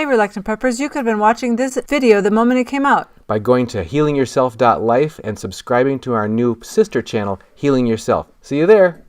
Hey, Reluctant Preppers, you could have been watching this video the moment it came out. By going to healingyourself.life and subscribing to our new sister channel, Healing Yourself. See you there.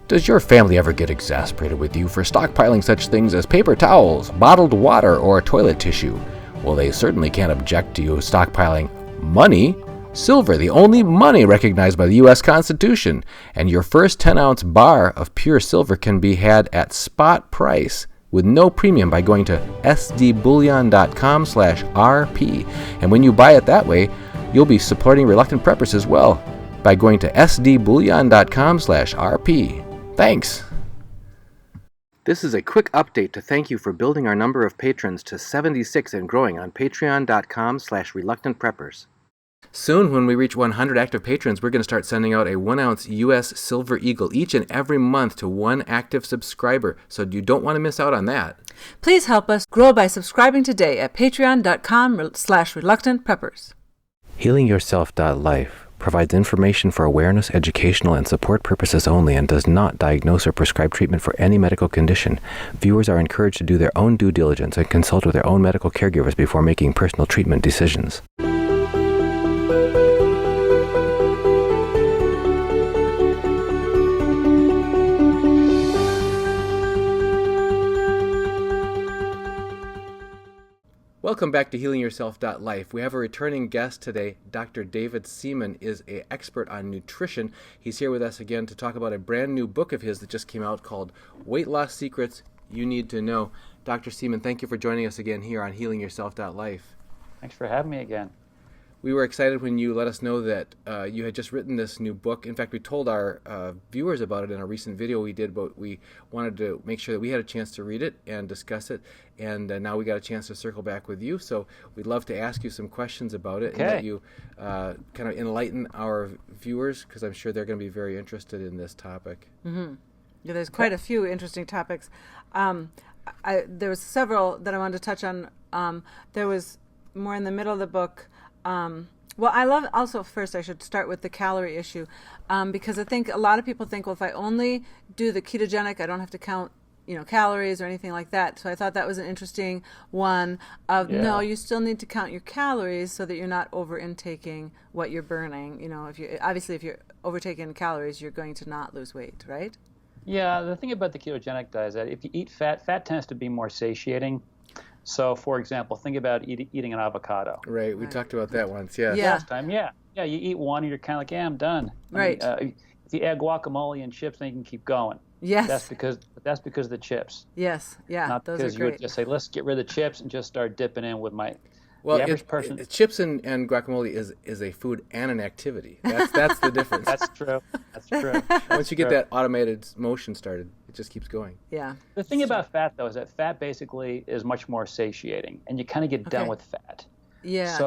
Does your family ever get exasperated with you for stockpiling such things as paper towels, bottled water, or toilet tissue? Well, they certainly can't object to you stockpiling money. Silver, the only money recognized by the U.S. Constitution. And your first 10-ounce bar of pure silver can be had at spot price with no premium by going to sdbullion.com/RP. And when you buy it that way, you'll be supporting Reluctant Preppers as well by going to sdbullion.com/RP. Thanks. This is a quick update to thank you for building our number of patrons to 76 and growing on patreon.com/reluctantpreppers. Soon, when we reach 100 active patrons, we're going to start sending out a 1-ounce U.S. Silver Eagle each and every month to one active subscriber, so you don't want to miss out on that. Please help us grow by subscribing today at patreon.com/reluctantpreppers. HealingYourself.life provides information for awareness, educational, and support purposes only and does not diagnose or prescribe treatment for any medical condition. Viewers are encouraged to do their own due diligence and consult with their own medical caregivers before making personal treatment decisions. Welcome back to healingyourself.life. We have a returning guest today. Dr. David Seaman is an expert on nutrition. He's here with us again to talk about a brand new book of his that just came out called Weight Loss Secrets You Need to Know. Dr. Seaman, thank you for joining us again here on healingyourself.life. Thanks for having me again. We were excited when you let us know that you had just written this new book. In fact, we told our viewers about it in a recent video we did, but we wanted to make sure that we had a chance to read it and discuss it. And now we got a chance to circle back with you. So we'd love to ask you some questions about it and let you kind of enlighten our viewers, because I'm sure they're going to be very interested in this topic. Mm-hmm. Yeah, there's quite a few interesting topics. There was several that I wanted to touch on. There was more in the middle of the book. Well, I love also, first I should start with the calorie issue, because I think a lot of people think, well, if I only do the ketogenic, I don't have to count, calories or anything like that. So I thought that was an interesting one of, no, you still need to count your calories so that you're not over intaking what you're burning. If you're overtaking calories, you're going to not lose weight, right? Yeah, the thing about the ketogenic diet is that if you eat fat tends to be more satiating. So, for example, think about eating an avocado. Right, we talked about that once, yeah. Last time, yeah. You eat one and you're kind of like, I'm done. Right. If you add guacamole and chips, then you can keep going. Yes. That's because of the chips. Yes, yeah, Not those because are you great. would just say, let's get rid of the chips and just start dipping in with the average person. Chips and guacamole is a food and an activity. That's the difference. That's true. Once you get that automated motion started, it just keeps going. Yeah. The thing about fat, though, is that fat basically is much more satiating, and you kind of get done with fat. Yes.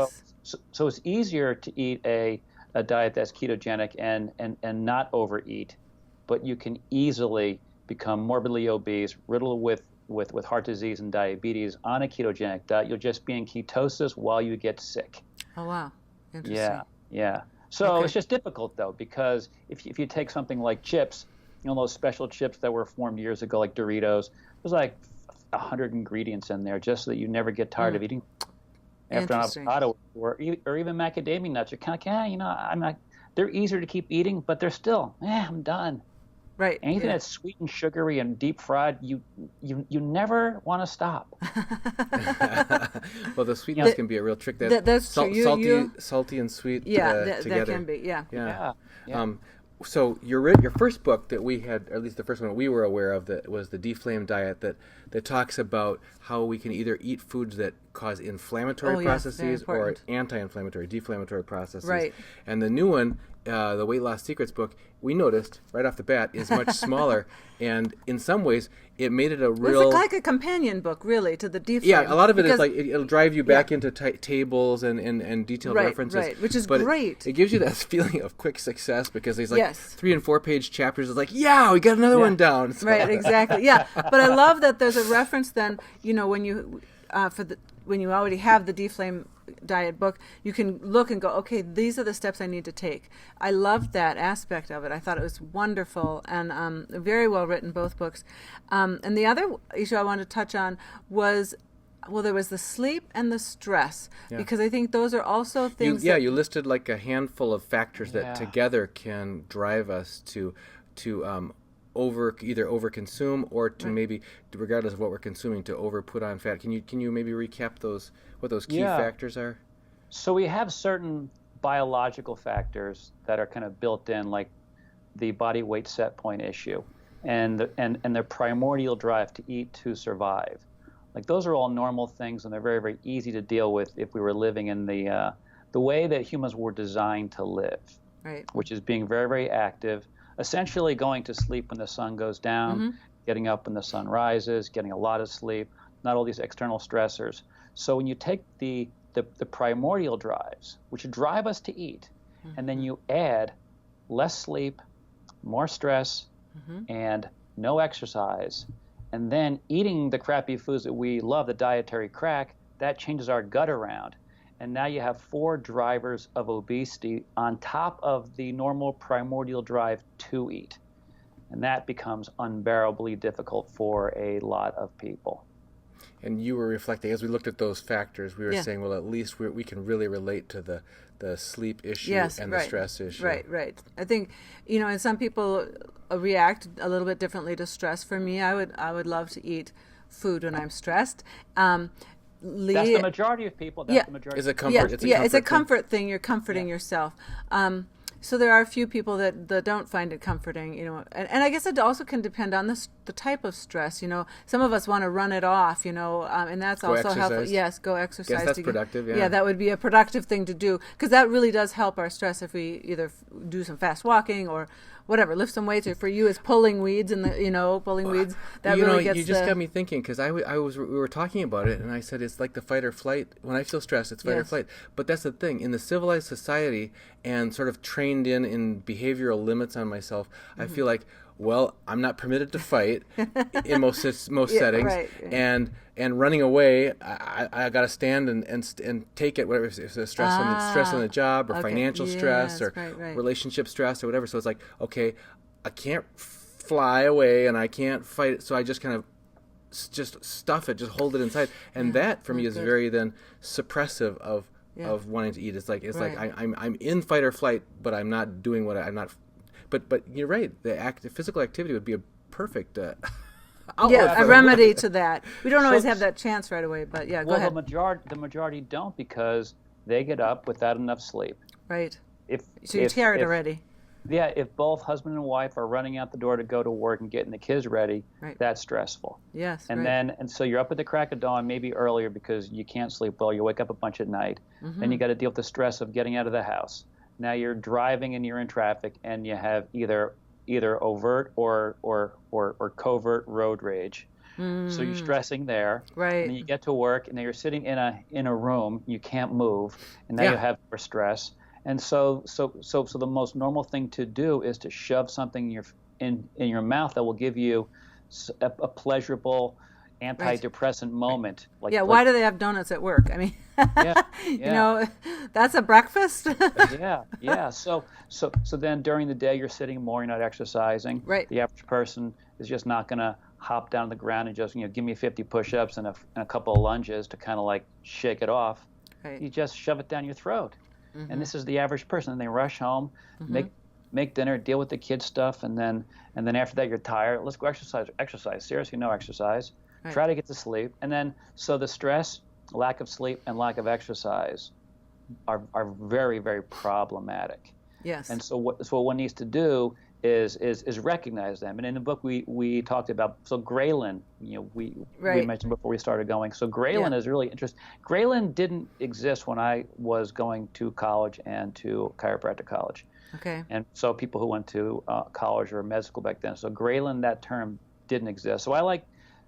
So it's easier to eat a diet that's ketogenic and not overeat, but you can easily become morbidly obese, riddled with heart disease and diabetes on a ketogenic diet. You'll just be in ketosis while you get sick. Oh, wow. Interesting. Yeah. So It's just difficult, though, because if you take something like chips, those special chips that were formed years ago, like Doritos, there's like 100 ingredients in there just so that you never get tired of eating. After an avocado or even macadamia nuts, you're kind of like, I'm not. They're easier to keep eating, but they're still, I'm done. Right. Anything that's sweet and sugary and deep fried, you never want to stop. Well, the sweetness can be a real trick. That's true. Salty and sweet together. That can be. Yeah. So your first book that we had, or at least the first one we were aware of, that was the Dflame diet that talks about how we can either eat foods that cause inflammatory processes or anti-inflammatory, deflammatory processes. Right. And the new one, the Weight Loss Secrets book, we noticed right off the bat is much smaller, and in some ways it made it a real. It's like a companion book, really, to the Dflame. Yeah, a lot of it is like it'll drive you back into tables and detailed references. Right, which is but great. It gives you that feeling of quick success because these 3 and 4 page chapters. It's like, we got another one down. So. Right, exactly. Yeah, but I love that there's a reference then. When you when you already have the Dflame diet book, you can look and go, okay, these are the steps I need to take. I loved that aspect of it. I thought it was wonderful and very well written, both books. And the other issue I wanted to touch on was well, there was the sleep and the stress, because I think those are also things. You listed like a handful of factors that together can drive us to either overconsume or to maybe, regardless of what we're consuming, to put on fat. Can you maybe recap what those key factors are? So we have certain biological factors that are kind of built in, like the body weight set point issue, and the primordial drive to eat to survive. Like those are all normal things, and they're very, very easy to deal with if we were living in the way that humans were designed to live, right? Which is being very, very active, essentially going to sleep when the sun goes down, getting up when the sun rises, getting a lot of sleep, not all these external stressors. So when you take the primordial drives, which drive us to eat, and then you add less sleep, more stress, and no exercise, and then eating the crappy foods that we love, the dietary crack, that changes our gut around. And now you have 4 drivers of obesity on top of the normal primordial drive to eat. And that becomes unbearably difficult for a lot of people. And you were reflecting, as we looked at those factors, we were saying, well, at least we can really relate to the sleep issue and the stress issue. Right. I think, and some people react a little bit differently to stress. For me, I would love to eat food when I'm stressed. That's the majority of people. That's the majority. It's a comfort. It's a comfort thing. You're comforting yourself. So there are a few people that don't find it comforting, and I guess it also can depend on the type of stress. Some of us want to run it off, and that's also helpful. Yes, go exercise. Yes, that's productive. Yeah, that would be a productive thing to do, because that really does help our stress if we either do some fast walking or whatever, lift some weights. Or for you, it's pulling weeds and pulling weeds. That really gets. You just got me thinking, because we were talking about it, and I said it's like the fight or flight. When I feel stressed, it's fight or flight. But that's the thing, in the civilized society and sort of trained in behavioral limits on myself, I feel like, well, I'm not permitted to fight in most settings, and running away, I got to stand and take it, whatever, if it's stress on the job or financial stress or relationship stress or whatever. So it's like, okay, I can't fly away and I can't fight it, so I just kind of just stuff it, just hold it inside, and that for me is very then suppressive of wanting to eat. It's like I'm in fight or flight, but I'm not doing what I'm not. But you're right. The physical activity would be a perfect a remedy to that. We don't always have that chance right away, but go ahead. The majority don't, because they get up without enough sleep. Right. You're tired already. Yeah, if both husband and wife are running out the door to go to work and getting the kids ready, that's stressful. Yes. And so you're up at the crack of dawn, maybe earlier, because you can't sleep well. You wake up a bunch at night. Then you got to deal with the stress of getting out of the house. Now you're driving and you're in traffic, and you have either overt or covert road rage. So you're stressing there. Right. And then you get to work, and then you're sitting in a room, you can't move, and now you have more stress. And so the most normal thing to do is to shove something in your mouth that will give you a pleasurable antidepressant moment. Why do they have donuts at work? I mean, that's a breakfast. So then during the day you're sitting more, you're not exercising. Right. The average person is just not going to hop down to the ground and just give me 50 push-ups and a couple of lunges to kind of like shake it off. Right. You just shove it down your throat. And this is the average person. And they rush home, make dinner, deal with the kids stuff, and then after that you're tired. Let's go exercise. Seriously, no exercise. Right. Try to get to sleep. And then so the stress, lack of sleep, and lack of exercise are very, very problematic. Yes. And so what one needs to do is recognize them. And in the book we talked about, so ghrelin, we mentioned before we started going. So ghrelin is really interesting. Ghrelin didn't exist when I was going to college and to chiropractic college. Okay. And so people who went to college or med school back then. So ghrelin, that term didn't exist.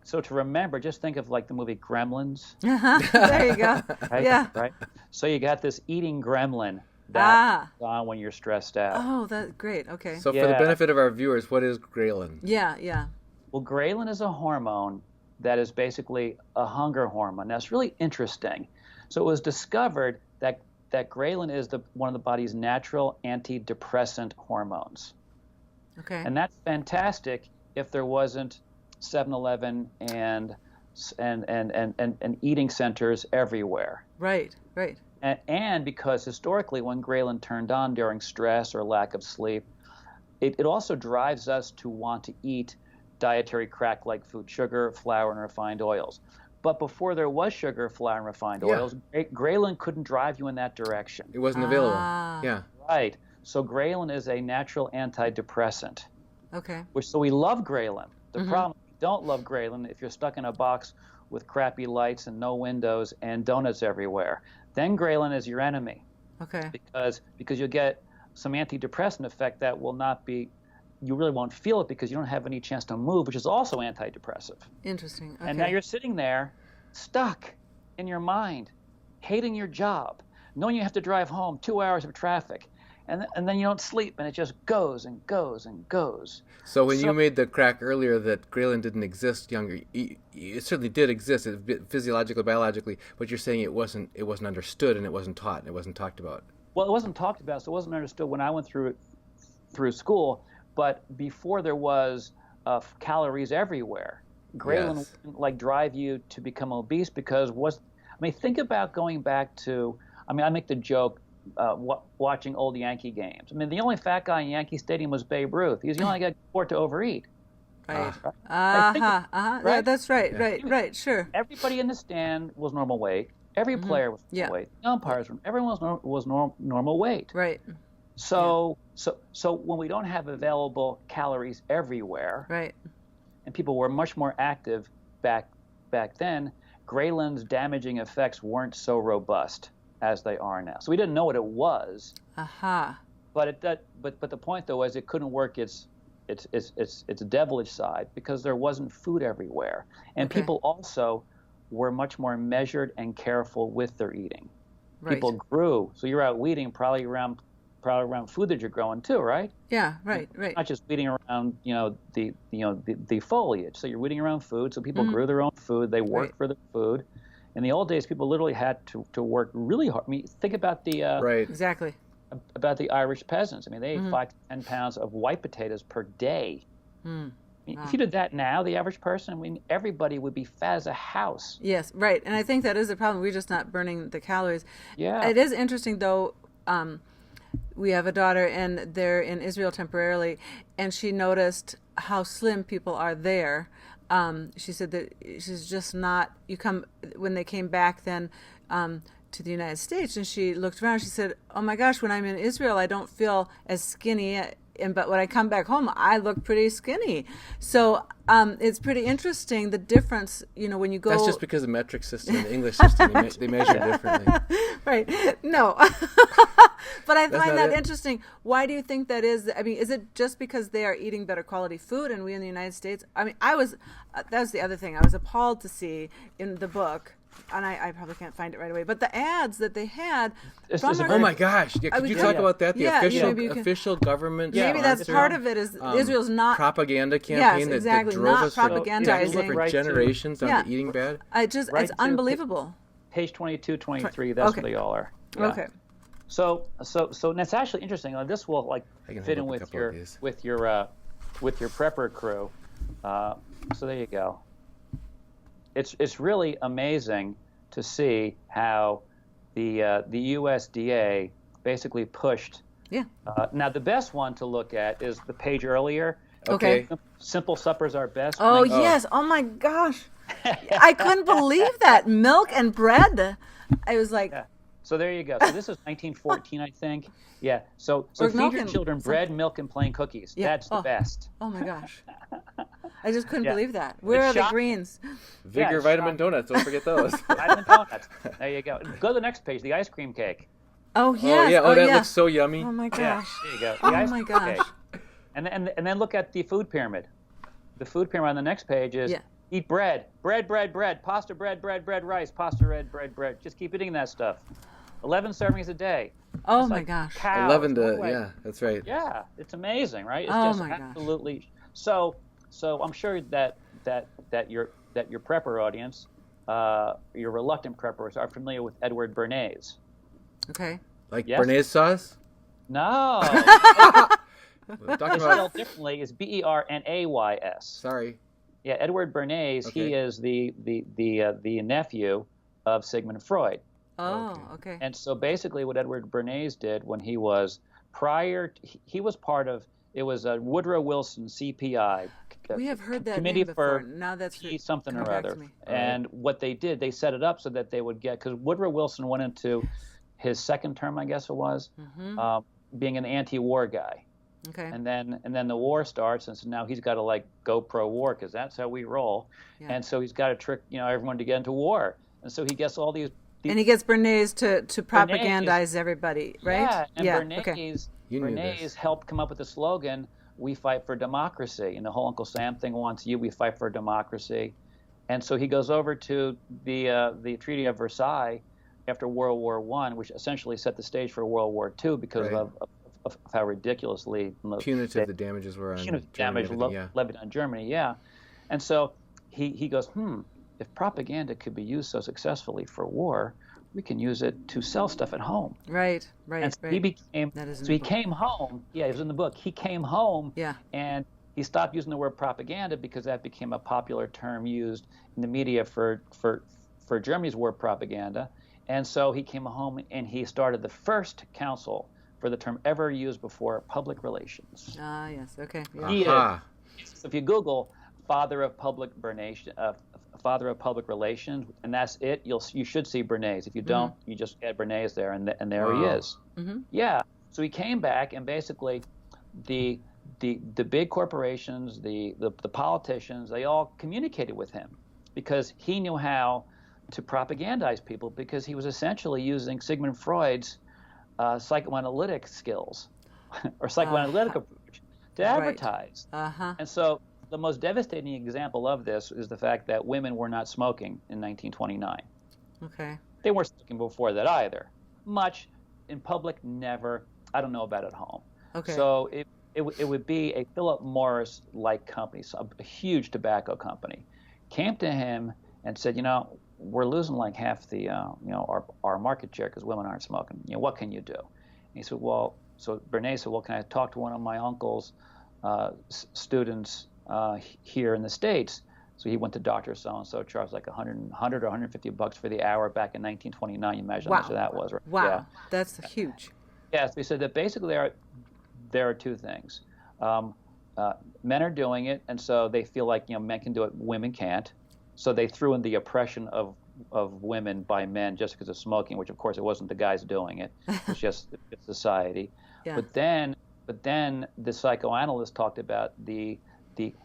So to remember, just think of like the movie Gremlins. There you go. Right? Yeah. Right. So you got this eating gremlin that's on when you're stressed out. Oh, that's great. Okay. So for the benefit of our viewers, what is ghrelin? Yeah. Well, ghrelin is a hormone that is basically a hunger hormone. That's really interesting. So it was discovered that ghrelin is one of the body's natural antidepressant hormones. Okay. And that's fantastic if there wasn't 7-Eleven and and eating centers everywhere. Right. And because historically, when ghrelin turned on during stress or lack of sleep, it also drives us to want to eat dietary crack like food, sugar, flour, and refined oils. But before there was sugar, flour, and refined oils, ghrelin couldn't drive you in that direction. It wasn't available. Yeah. Right. So ghrelin is a natural antidepressant. Okay. So we love ghrelin. The problem is we don't love ghrelin if you're stuck in a box with crappy lights and no windows and donuts everywhere. Then ghrelin is your enemy. Okay. Because you'll get some antidepressant effect that will not be, you really won't feel it because you don't have any chance to move, which is also antidepressive. Interesting. Okay. And now you're sitting there stuck in your mind, hating your job, knowing you have to drive home 2 hours of traffic, and then you don't sleep, and it just goes and goes and goes. So when you made the crack earlier that ghrelin didn't exist younger, it certainly did exist physiologically, biologically, but you're saying it wasn't understood and it wasn't taught and it wasn't talked about. Well, it wasn't talked about, so it wasn't understood when I went through school. But before there was calories everywhere, ghrelin wouldn't drive you to become obese because think about going back to, I make the joke watching old Yankee games. The only fat guy in Yankee Stadium was Babe Ruth. He's the only guy who could afford to overeat. Right. Right? Right? Yeah, that's right. Yeah. Right. Sure. Everybody in the stand was normal weight. Every player was normal weight. The umpires, everyone was normal weight. Right. So when we don't have available calories everywhere, right, and people were much more active back then, ghrelin's damaging effects weren't so robust as they are now. So we didn't know what it was. But the point though is it couldn't work its devilish side because there wasn't food everywhere, and people also were much more measured and careful with their eating. Right. People grew, so you're out weeding probably around food that you're growing too, right? Yeah, right. Not just weeding around, the foliage. So you're weeding around food. So people grew their own food. They worked for their food. In the old days, people literally had to work really hard. Think about the exactly about the Irish peasants. They ate 5 to 10 pounds of white potatoes per day. If you did that now, the average person, everybody would be fat as a house. Yes, right. And I think that is the problem. We're just not burning the calories. Yeah. It is interesting though. We have a daughter, and they're in Israel temporarily, and she noticed how slim people are there. She said that she's just not. When they came back then to the United States, and she looked around. She said, "Oh my gosh, when I'm in Israel, I don't feel as skinny." But when I come back home, I look pretty skinny. So it's pretty interesting, the difference, when you go... That's just because of the metric system and the English system. They measure differently. Right. No. But I find that interesting. Why do you think that is? Is it just because they are eating better quality food and we in the United States? that was the other thing. I was appalled to see in the book, and I probably can't find it right away, but the ads that they had oh my gosh. Yeah, could you talk about that? The official government maybe that's part of it is Israel's not propaganda campaign that drove not us propagandizing for generations to eating bad. It's unbelievable. Page 22, 23, that's what they all are. Yeah. Okay. So that's actually interesting. This will fit in with your prepper crew. So there you go. It's really amazing to see how the USDA basically pushed. Yeah. Now the best one to look at is the page earlier. Okay. Simple suppers are best. Oh yes. Oh my gosh. I couldn't believe that. Milk and bread. I was like. Yeah. So there you go. So this is 1914, I think. Yeah. So feed your children bread, milk, and plain cookies. Yeah. That's the best. Oh my gosh. I just couldn't believe that. Where are the greens? Vigor vitamin donuts. Don't forget those. Vitamin donuts. There you go. Go to the next page. The ice cream cake. Oh yes. That looks so yummy. Oh my gosh. Yeah, there you go. Oh my gosh. Cake. And then look at the food pyramid. The food pyramid on the next page is eat bread, pasta, bread, rice, pasta, bread. Just keep eating that stuff. 11 servings a day. Oh my gosh. Cows. 11 to that's right. Yeah, it's amazing, right? It's just absolutely. So I'm sure that your prepper audience, your reluctant preppers, are familiar with Edward Bernays. Okay. Like Bernays sauce? No. It's spelled differently. It's Bernays. Sorry. Yeah, Edward Bernays. Okay. He is the nephew of Sigmund Freud. Oh, okay. And so basically, what Edward Bernays did when he was he was part of Woodrow Wilson CPI. We have heard that Committee name before. for Now that's something or come back other. to me. And what they did, they set it up so that they would get, because Woodrow Wilson went into his second term, I guess it was, being an anti-war guy. Okay. And then the war starts, and so now he's got to like go pro-war because that's how we roll. Yeah. And so he's got to trick everyone to get into war. And so he gets all these and he gets Bernays to propagandize everybody, right? Yeah, and Bernays helped come up with the slogan, "We fight for democracy." And the whole Uncle Sam thing wants you, we fight for democracy. And so he goes over to the Treaty of Versailles after World War I, which essentially set the stage for World War II because of how ridiculously punitive the damages were on punitive Germany, damage levied on Germany, yeah. And so he goes, if propaganda could be used so successfly for war, we can use it to sell stuff at home. Right. And so he came home. Yeah, it was in the book. He came home. Yeah. And he stopped using the word propaganda because that became a popular term used in the media for Germany's war propaganda. And so he came home and he started the first council for the term ever used before, public relations. Ah, yes. Okay. Yeah. He is, if you Google father of public relations, and that's it, you should see Bernays. If you don't, you just add Bernays there, and there he is. Mm-hmm. Yeah. So he came back, and basically, the big corporations, the politicians, they all communicated with him because he knew how to propagandize people because he was essentially using Sigmund Freud's psychoanalytic skills or psychoanalytic approach to advertise. Uh-huh. And so the most devastating example of this is the fact that women were not smoking in 1929. Okay. They weren't smoking before that either. Much in public, never. I don't know about at home. Okay. So it would be a Philip Morris-like company, so a huge tobacco company, came to him and said, we're losing like half the, our market share because women aren't smoking. What can you do? And he said, so Bernays said, can I talk to one of my uncle's students here in the States? So he went to Dr. So-and-so, charged like $100 or $150 for the hour back in 1929. You imagine how much that was, right? Wow, yeah. That's huge. Yes, they said that basically there are two things. Men are doing it, and so they feel like men can do it, women can't. So they threw in the oppression of women by men just because of smoking, which of course it wasn't the guys doing it. It was just society. Yeah. But then the psychoanalyst talked about the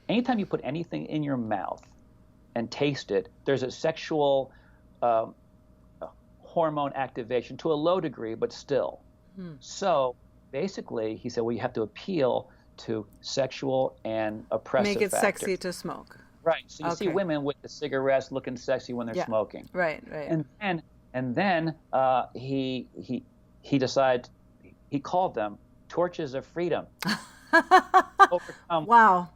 anytime you put anything in your mouth and taste it, there's a sexual hormone activation to a low degree, but still. So basically, he said, you have to appeal to sexual and oppressive Make it factors. Sexy to smoke. Right. So you see women with the cigarettes looking sexy when they're smoking. Right. And then he decided, he called them torches of freedom. Wow.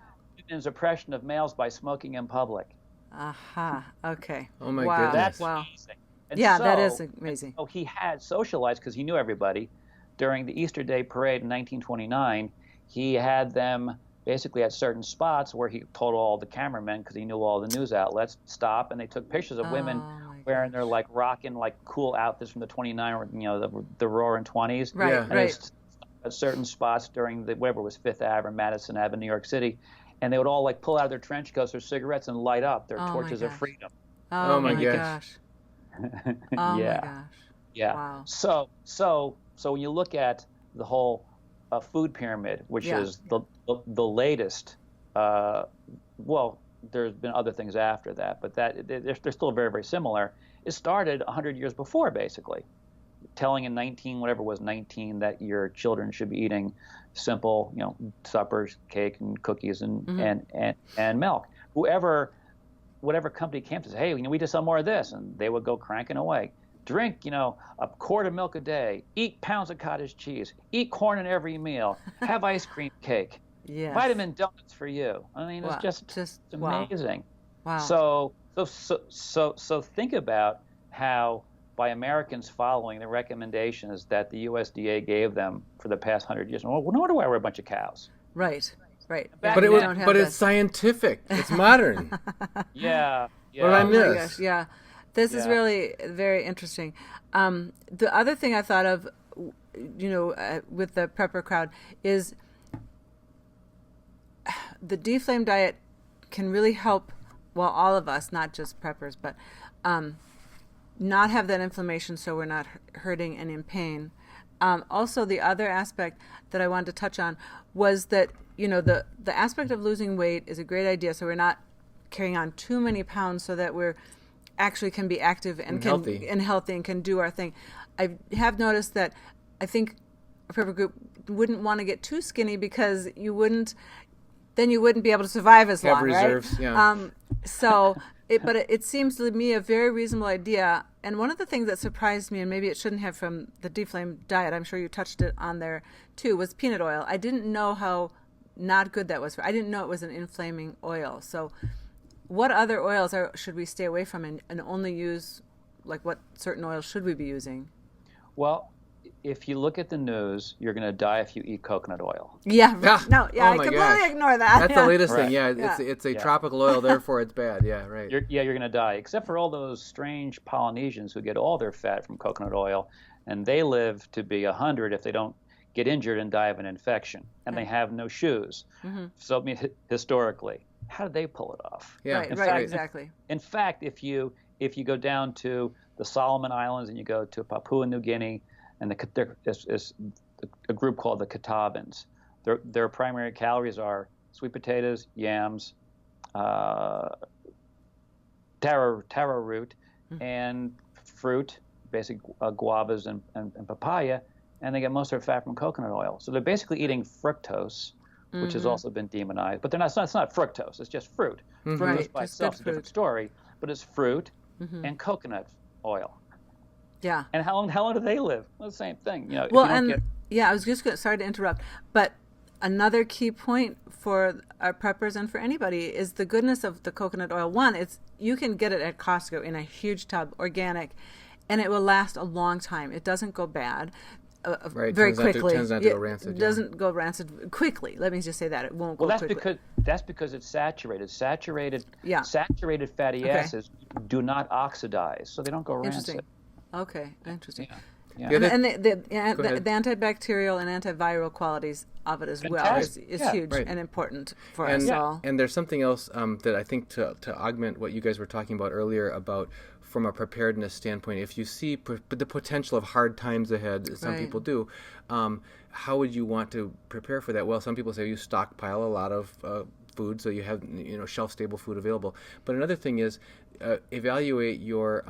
Women's oppression of males by smoking in public. Aha. Okay. Oh my goodness. That's wow. amazing. And that is amazing. So he had socialized because he knew everybody. During the Easter Day parade in 1929, he had them basically at certain spots where he told all the cameramen, because he knew all the news outlets, stop, and they took pictures of women wearing their like rocking like cool outfits from the 29, the Roaring 20s. Right, and right. At certain spots during the whatever was Fifth Ave or Madison Ave in New York City, and they would all like pull out of their trench coats or cigarettes and light up their torches of freedom. Oh my gosh. Oh my gosh. Yeah. Wow. So when you look at the whole food pyramid, which is the latest, well, there's been other things after that, but they're still very, very similar. It started 100 years before, basically, telling in 19 that your children should be eating simple, suppers, cake and cookies and milk. Whatever company came to say, hey, we just sell more of this, and they would go cranking away. Drink, a quart of milk a day. Eat pounds of cottage cheese. Eat corn in every meal. Have ice cream cake. Yes. Vitamin donuts for you. I mean, it's just amazing. Wow. So think about how by Americans following the recommendations that the USDA gave them for the past 100 years. Well, no wonder why we're a bunch of cows. Right. Right. But it's scientific. It's modern. Yeah. What did I miss? Oh my gosh, yeah. This is really very interesting. The other thing I thought of, with the prepper crowd is the Dflame diet can really help, all of us, not just preppers, but not have that inflammation so we're not hurting and in pain. Also, the other aspect that I wanted to touch on was that, the aspect of losing weight is a great idea, so we're not carrying on too many pounds so that we're actually can be active and healthy and can do our thing. I have noticed that I think a prepper group wouldn't want to get too skinny because you wouldn't be able to survive as long, reserves, right? Yeah. But it seems to me a very reasonable idea. And one of the things that surprised me, and maybe it shouldn't have from the Dflame diet, I'm sure you touched it on there too, was peanut oil. I didn't know how not good that was. I didn't know it was an inflaming oil. So what other oils should we stay away from and only use, like what certain oils should we be using? Well, if you look at the news, you're going to die if you eat coconut oil. Yeah. No. Yeah. I completely ignore that. That's the latest thing. Yeah. It's a tropical oil, therefore it's bad. Yeah. Right. You're going to die, except for all those strange Polynesians who get all their fat from coconut oil, and they live to be 100 if they don't get injured and die of an infection, and they have no shoes. Mm-hmm. So historically, how did they pull it off? Yeah. Right. Exactly. In fact, if you go down to the Solomon Islands and you go to Papua New Guinea, and there is a group called the Catawbans. Their primary calories are sweet potatoes, yams, taro root, and fruit, basic guavas and papaya, and they get most of their fat from coconut oil. So they're basically eating fructose, which has also been demonized. But it's not fructose. It's just fruit. Fruit by itself is a different story, but it's fruit and coconut oil. Yeah. And how long do they live? Well, the same thing. I was just sorry to interrupt, but another key point for our preppers and for anybody is the goodness of the coconut oil. One, you can get it at Costco in a huge tub, organic, and it will last a long time. It doesn't go bad very quickly. It tends not to go rancid. It doesn't go rancid quickly. Let me just say that. It won't go quickly. That's because it's saturated. Saturated fatty acids do not oxidize, so they don't go rancid. Okay, interesting. Yeah. And the antibacterial and antiviral qualities of it as well is huge and important for us all. And there's something else that I think to augment what you guys were talking about earlier about from a preparedness standpoint, if you see the potential of hard times ahead, as some people do, how would you want to prepare for that? Well, some people say you stockpile a lot of food so you have shelf-stable food available. But another thing is evaluate your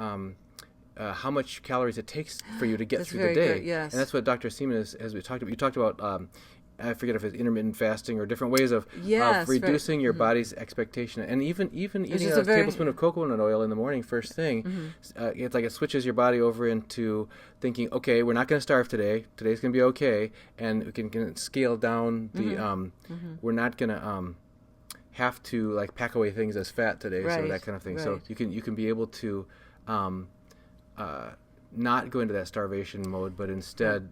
how much calories it takes for you to get through the day. Good, yes. And that's what Dr. Seaman has we talked about. You talked about, I forget if it's intermittent fasting or different ways of reducing your body's expectation. And even eating a tablespoon of coconut oil in the morning first thing, it's like it switches your body over into thinking, okay, we're not going to starve today. Today's going to be okay. And we can scale down the, we're not going to have to like pack away things as fat today, so that kind of thing. Right. So you can be able to not go into that starvation mode, but instead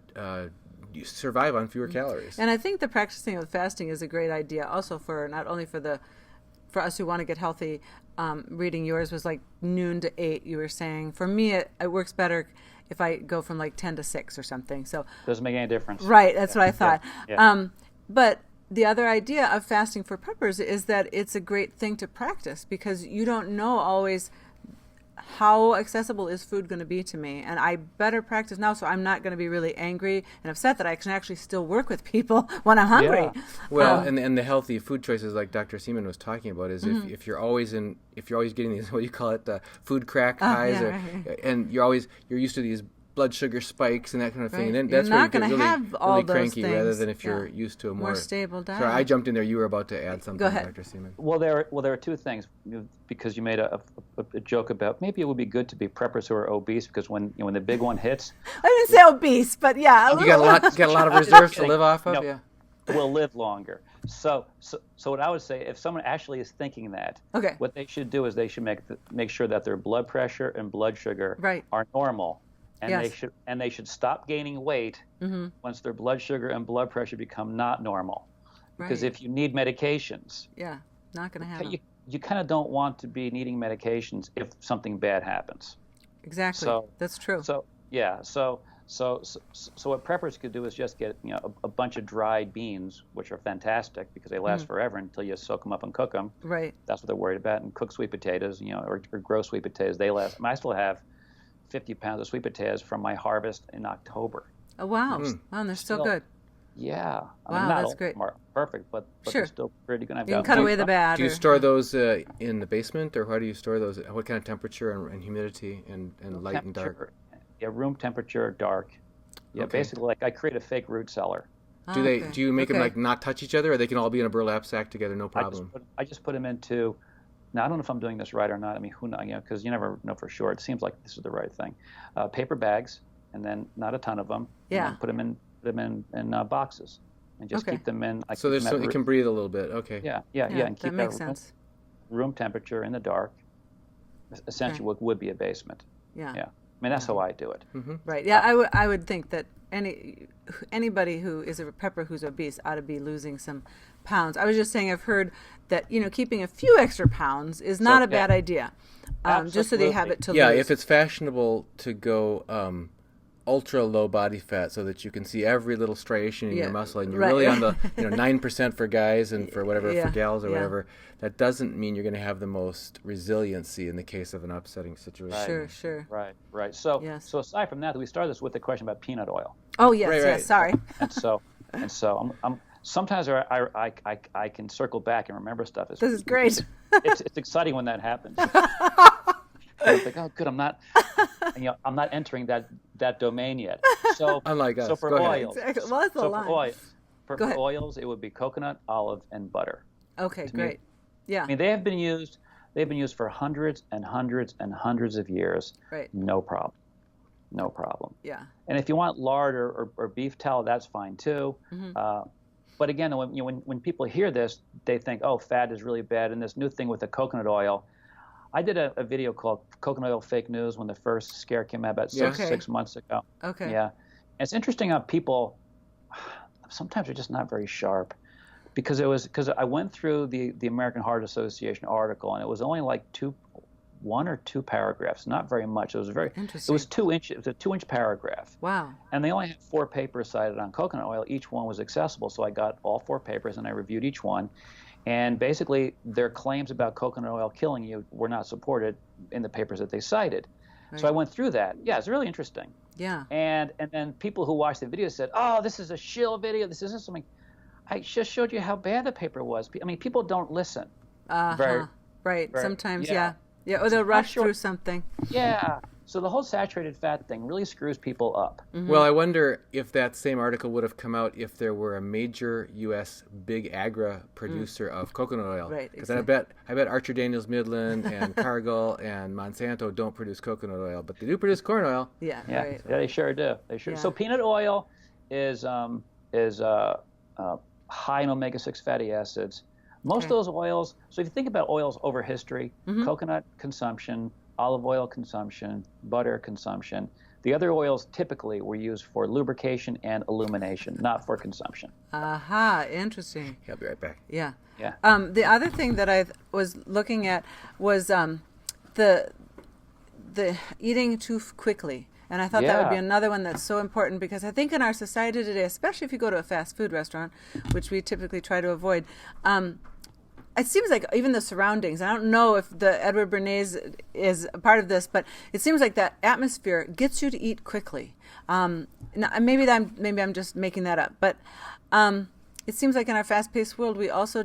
you survive on fewer calories. And I think the practicing of fasting is a great idea also for not only for us who want to get healthy. Reading yours was like noon to 8, you were saying. For me, it works better if I go from like 10 to 6 or something. So doesn't make any difference. Right, that's what I thought. But the other idea of fasting for preppers is that it's a great thing to practice because you don't know always how accessible is food going to be to me, and I better practice now so I'm not going to be really angry and upset that I can actually still work with people when I'm hungry. Yeah. Well, and the healthy food choices like Dr. Seaman was talking about is if you're always getting these, what do you call it, food crack highs, and you're used to these blood sugar spikes and that kind of thing. And then that's where you get really cranky rather than if you're used to a more stable diet. Sorry, I jumped in there. You were about to add something, Go ahead. Dr. Seaman. Well, there are two things, because you made a joke about maybe it would be good to be preppers who are obese because when the big one hits. I didn't say obese, but yeah. You got a lot of reserves to live off of. Yeah. Will live longer. So what I would say, if someone actually is thinking that, what they should do is they should make sure that their blood pressure and blood sugar are normal. And they should stop gaining weight once their blood sugar and blood pressure become not normal. Because Right. if you need medications, Yeah, not going to happen. you kind of don't want to be needing medications if something bad happens. Exactly. So That's true. So yeah, so what preppers could do is just get a bunch of dried beans, which are fantastic because they last forever until you soak them up and cook them. Right. That's what they're worried about. And cooked sweet potatoes, or grow sweet potatoes, they last. I still have 50 pounds of sweet potatoes from my harvest in October. Oh, wow. Wow, and they're still good. Yeah. Wow, that's great. Perfect, but Sure. they're still pretty good. You can cut away the bad. Do you store those in the basement, or how do you store those? What kind of temperature and humidity and light and dark? Yeah, room temperature, dark. Yeah, Okay. basically, like I create a fake root cellar. Do you make them like not touch each other, or they can all be in a burlap sack together, no problem? I just put them into. Now I don't know if I'm doing this right or not. I mean, who knows? Because you never know for sure. It seems like this is the right thing. Paper bags, and then not a ton of them. Yeah. And then put them in boxes, and just keep them in. So there's it can breathe a little bit. Okay. Yeah, and keep that makes sense. Room temperature in the dark. Essentially, what would be a basement. Yeah. Yeah. I mean, that's how I do it. Mm-hmm. Right. Yeah, I would think that anybody who is a prepper who's obese ought to be losing some pounds. I was just saying I've heard that keeping a few extra pounds is not a bad idea, just so they have it to lose. Yeah, if it's fashionable to go ultra low body fat so that you can see every little striation in your muscle, and you're really on the 9% for guys and for whatever for gals or whatever. That doesn't mean you're going to have the most resiliency in the case of an upsetting situation. Sure. Right. So aside from that, we started this with the question about peanut oil. Oh yes, Right. yes. Sorry. and so I'm sometimes I can circle back and remember stuff. This is great. It's exciting when that happens. I was like, oh, good, I'm not entering that domain yet. So unlike us. So for Go oils, exactly. Well, that's the line. For oils, it would be coconut, olive, and butter. Okay, great. Yeah. I mean, they have been used. They've been used for hundreds and hundreds and hundreds of years. Right. No problem. Yeah. And if you want lard or beef tallow, that's fine too. Mm-hmm. But again, when people hear this, they think, oh, fat is really bad. And this new thing with the coconut oil. I did a video called Coconut Oil Fake News when the first scare came out about 6 months ago. Okay. Yeah. And it's interesting how people sometimes are just not very sharp. Because I went through the American Heart Association article, and it was only like 1 or 2 paragraphs, not very much. It was very interesting. It was 2 inch. It was a 2-inch paragraph. Wow. And they only had 4 papers cited on coconut oil. Each one was accessible, so I got all 4 papers and I reviewed each one. And basically, their claims about coconut oil killing you were not supported in the papers that they cited. Right. So I went through that. Yeah, it's really interesting. Yeah. And then people who watched the video said, "Oh, this is a shill video. This isn't something." I just showed you how bad the paper was. I mean, people don't listen. Right. Sometimes, yeah. Or they'll rush through something. Yeah. So the whole saturated fat thing really screws people up. Mm-hmm. Well, I wonder if that same article would have come out if there were a major U.S. big agra producer of coconut oil. Right. Because I bet Archer Daniels Midland and Cargill and Monsanto don't produce coconut oil, but they do produce corn oil. Yeah. Right. Yeah, they sure do. Yeah. So peanut oil is high in omega-6 fatty acids. Most of those oils. So if you think about oils over history, coconut consumption, olive oil consumption, butter consumption. The other oils typically were used for lubrication and illumination, not for consumption. Aha, interesting. I'll be right back. Yeah. Yeah. The other thing that I was looking at was the eating too quickly. And I thought that would be another one that's so important because I think in our society today, especially if you go to a fast food restaurant, which we typically try to avoid, it seems like even the surroundings, I don't know if the Edward Bernays is a part of this, but it seems like that atmosphere gets you to eat quickly. Maybe I'm just making that up, but it seems like in our fast-paced world, we also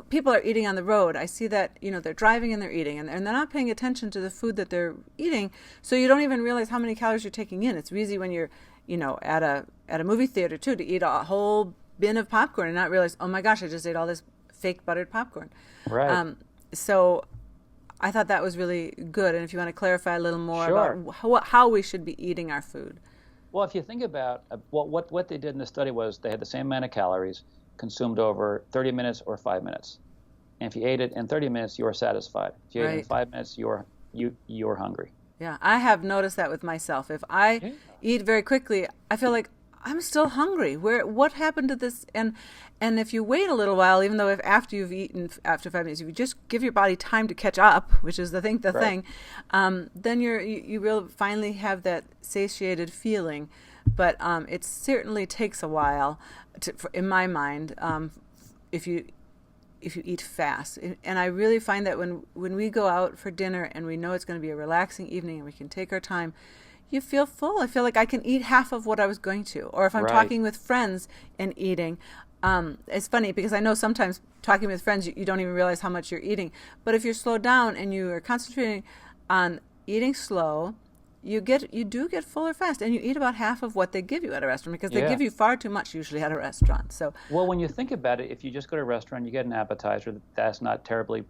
people are eating on the road. I see that, they're driving and they're eating, and they're not paying attention to the food that they're eating, so you don't even realize how many calories you're taking in. It's easy when you're, at a movie theater, too, to eat a whole bin of popcorn and not realize, oh my gosh, I just ate all this fake buttered popcorn. Right. So I thought that was really good. And if you want to clarify a little more about how we should be eating our food. Well, if you think about what they did in the study was they had the same amount of calories consumed over 30 minutes or 5 minutes. And if you ate it in 30 minutes, you were satisfied. If you ate it in 5 minutes, you're hungry. Yeah, I have noticed that with myself. If I eat very quickly, I feel like I'm still hungry. What happened to this? And if you wait a little while, even though after you've eaten, after 5 minutes, if you just give your body time to catch up, which is thing, then you will finally have that satiated feeling. But it certainly takes a while, in my mind, if you eat fast. And I really find that when we go out for dinner and we know it's going to be a relaxing evening and we can take our time, you feel full. I feel like I can eat half of what I was going to. Or if I'm talking with friends and eating, it's funny because I know sometimes talking with friends, you don't even realize how much you're eating. But if you're slowed down and you are concentrating on eating slow, you do get fuller fast, and you eat about half of what they give you at a restaurant because they give you far too much usually at a restaurant. So well, when you think about it, if you just go to a restaurant, you get an appetizer that's not terribly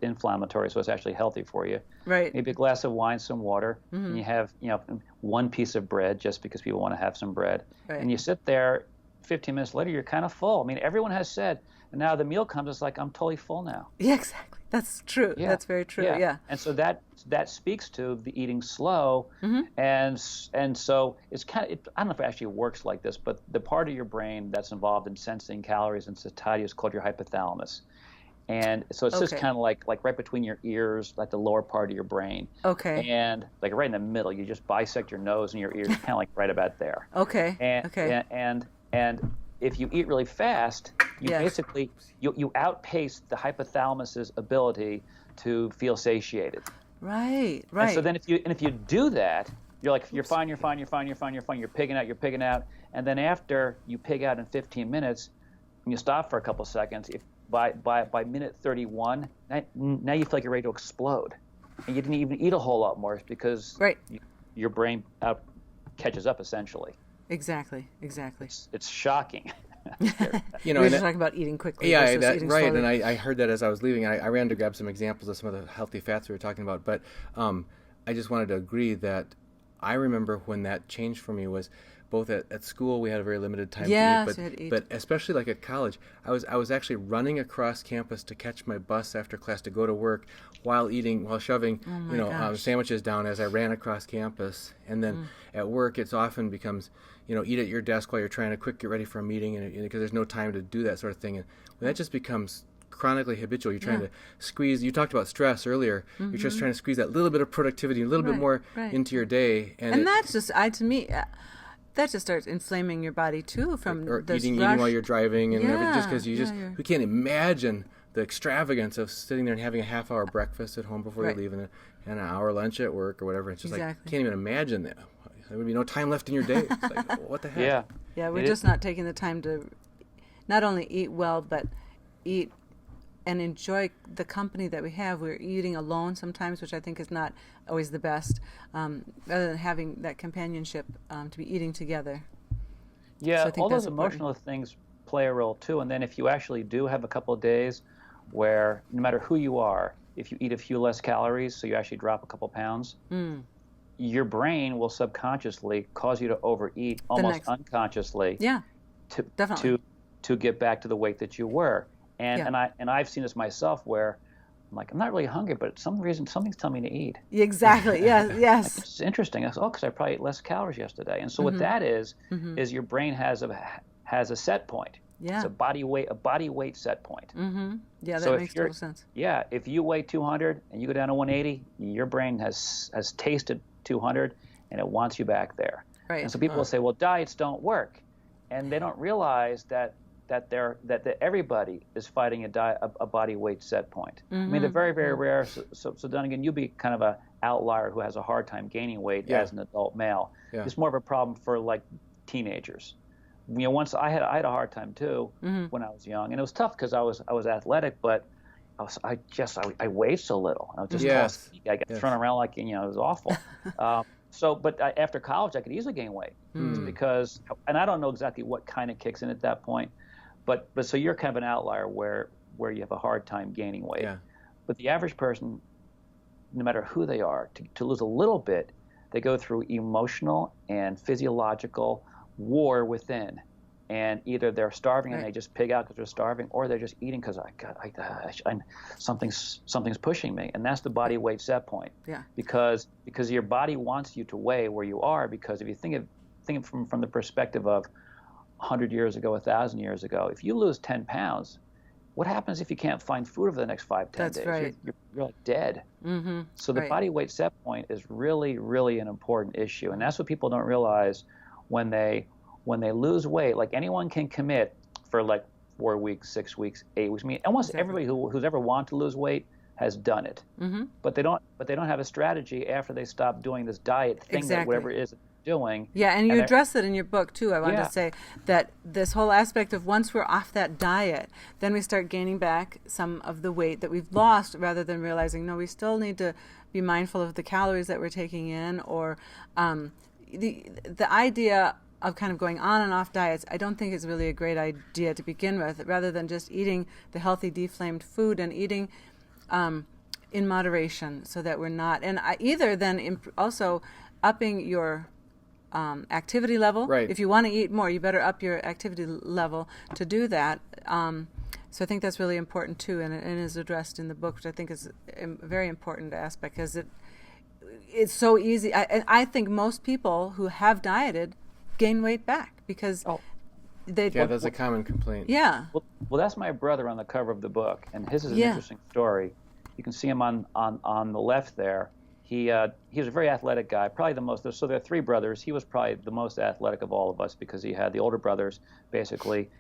inflammatory, so it's actually healthy for you. Right. Maybe a glass of wine, some water, and you have one piece of bread just because people want to have some bread, and you sit there. 15 minutes later, you're kind of full. I mean, everyone has said, and now the meal comes, it's like I'm totally full now. Yeah, exactly. That's true. Yeah. That's very true. Yeah. And so that speaks to the eating slow, and so it's kind of I don't know if it actually works like this, but the part of your brain that's involved in sensing calories and satiety is called your hypothalamus, and so it's just kind of like right between your ears, like the lower part of your brain. Okay. And like right in the middle, you just bisect your nose and your ears, kind of like right about there. Okay. And if you eat really fast, you basically you outpace the hypothalamus's ability to feel satiated. Right. And so then if you do that, you're like you're fine, you're pigging out, and then after you pig out in 15 minutes, and you stop for a couple seconds, if by minute 31, now you feel like you're ready to explode, and you didn't even eat a whole lot more because your brain catches up essentially. Exactly. It's shocking. We were just talking about eating quickly. Yeah, eating right. slowly. And I heard that as I was leaving. I ran to grab some examples of some of the healthy fats we were talking about. But I just wanted to agree that I remember when that changed for me was both at school we had a very limited time to eat, but especially like at college, I was actually running across campus to catch my bus after class to go to work while shoving sandwiches down as I ran across campus. And then at work, it's often becomes eat at your desk while you're trying to quick get ready for a meeting, and because there's no time to do that sort of thing. And when that just becomes chronically habitual, you're trying to squeeze. You talked about stress earlier. You're just trying to squeeze that little bit of productivity, a little bit more into your day, and that's just to me. That just starts inflaming your body too from or this eating rush. while you're driving and everything, just because you can't imagine the extravagance of sitting there and having a half-hour breakfast at home before you leave and an hour lunch at work or whatever. It's just like you can't even imagine that. There would be no time left in your day. It's like, what the heck? Yeah, we're just not taking the time to not only eat well, but eat and enjoy the company that we have. We're eating alone sometimes, which I think is not always the best, rather than having that companionship to be eating together. Yeah, so I think all that's those important. emotional things play a role too. And then if you actually do have a couple of days where no matter who you are, if you eat a few less calories, so you actually drop a couple pounds, your brain will subconsciously cause you to overeat almost unconsciously to get back to the weight that you were. And I've seen this myself where I'm like, I'm not really hungry, but something's telling me to eat. Exactly. Yes. Like, it's interesting. Because I probably ate less calories yesterday. And so what that is your brain has a set point. Yeah. It's a body weight set point. Yeah, that makes total sense. Yeah, if you weigh 200 and you go down to 180, your brain has tasted 200 and it wants you back there. Right. And so people will say, well, diets don't work, and they don't realize that everybody is fighting a body weight set point. I mean, they're very, very rare. So then again, you'll be kind of an outlier who has a hard time gaining weight as an adult male. Yeah. It's more of a problem for like teenagers. Once I had a hard time too when I was young, and it was tough because I was athletic, but I weighed so little. I was just I got thrown around like it was awful. But after college, I could easily gain weight because, and I don't know exactly what kind of kicks in at that point, but so you're kind of an outlier where you have a hard time gaining weight. Yeah. But the average person, no matter who they are, to lose a little bit, they go through emotional and physiological war within. And either they're starving and they just pig out because they're starving, or they're just eating because something's pushing me, and that's the body weight set point. Yeah. Because your body wants you to weigh where you are. Because if you think think from the perspective of 100 years ago, 1,000 years ago. If you lose 10 pounds, what happens if you can't find food over the next 5, 10 That's days? right. You're like dead. Mm-hmm. So the body weight set point is really, really an important issue. And that's what people don't realize when they lose weight. Like, anyone can commit for like 4 weeks, 6 weeks, 8 weeks. I mean, almost everybody who's ever wanted to lose weight has done it. Mm-hmm. But they don't have a strategy after they stop doing this diet thing, that whatever it is that they're doing. Yeah, and you address it in your book too. I wanted to say that this whole aspect of once we're off that diet, then we start gaining back some of the weight that we've lost, rather than realizing, no, we still need to be mindful of the calories that we're taking in, or the idea of kind of going on and off diets, I don't think is really a great idea to begin with, rather than just eating the healthy deflamed food and eating in moderation, so that we're not, and either then also upping your activity level. Right. If you want to eat more, you better up your activity level to do that. So I think that's really important too, and it is addressed in the book, which I think is a very important aspect, because it's so easy. I think most people who have dieted gain weight back because that's a common complaint. Yeah. Well, that's my brother on the cover of the book, and his is an interesting story. You can see him on the left there. He was a very athletic guy, probably the most. So there are 3 brothers. He was probably the most athletic of all of us, because he had the older brothers basically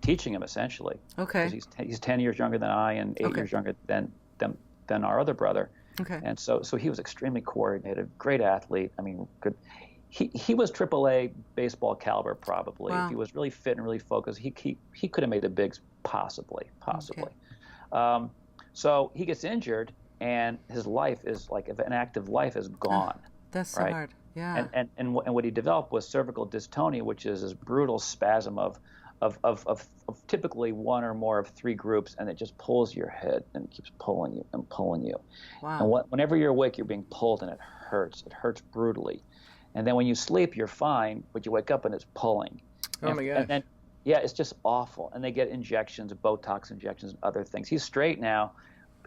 teaching him, essentially. Okay. He's 10 years younger than I, and 8 years younger than our other brother. Okay. And so he was extremely coordinated, great athlete. I mean, good. He was AAA baseball caliber, probably. Wow. If he was really fit and really focused, he could have made the bigs, possibly. Okay. So he gets injured, and his life is like, an active life is gone. That's so hard. Yeah. And what he developed was cervical dystonia, which is this brutal spasm of typically one or more of 3 groups, and it just pulls your head and keeps pulling you and pulling you. Wow. And whenever you're awake, you're being pulled, and it hurts. It hurts brutally. And then when you sleep, you're fine, but you wake up and it's pulling. Oh my gosh. And then, it's just awful. And they get injections, Botox injections, and other things. He's straight now,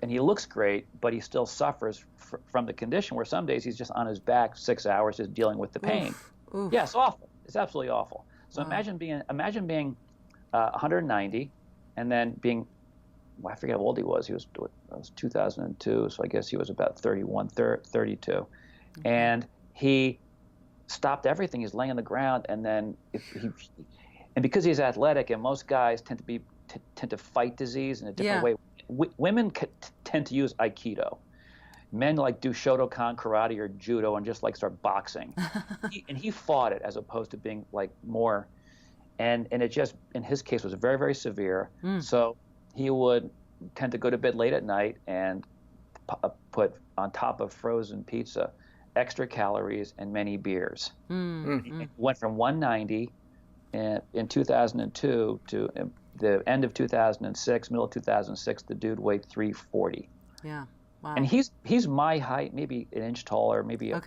and he looks great, but he still suffers from the condition where some days he's just on his back 6 hours just dealing with the pain. Oof. Yeah, it's awful. It's absolutely awful. So imagine being 190, and then being, I forget how old he was. It was 2002, so I guess he was about 31, 32. Okay. And he stopped everything. He's laying on the ground, and then and because he's athletic, and most guys tend to fight disease in a different way. Women tend to use Aikido. Men do Shotokan karate or judo and just start boxing. He fought it, as opposed to being more, and it just, in his case, was very, very severe. So he would tend to go to bed late at night and put on top of frozen pizza extra calories and many beers. He went from 190 in 2002 to the end of 2006, middle of 2006, the dude weighed 340. Yeah. Wow. And he's my height, maybe an inch taller, maybe a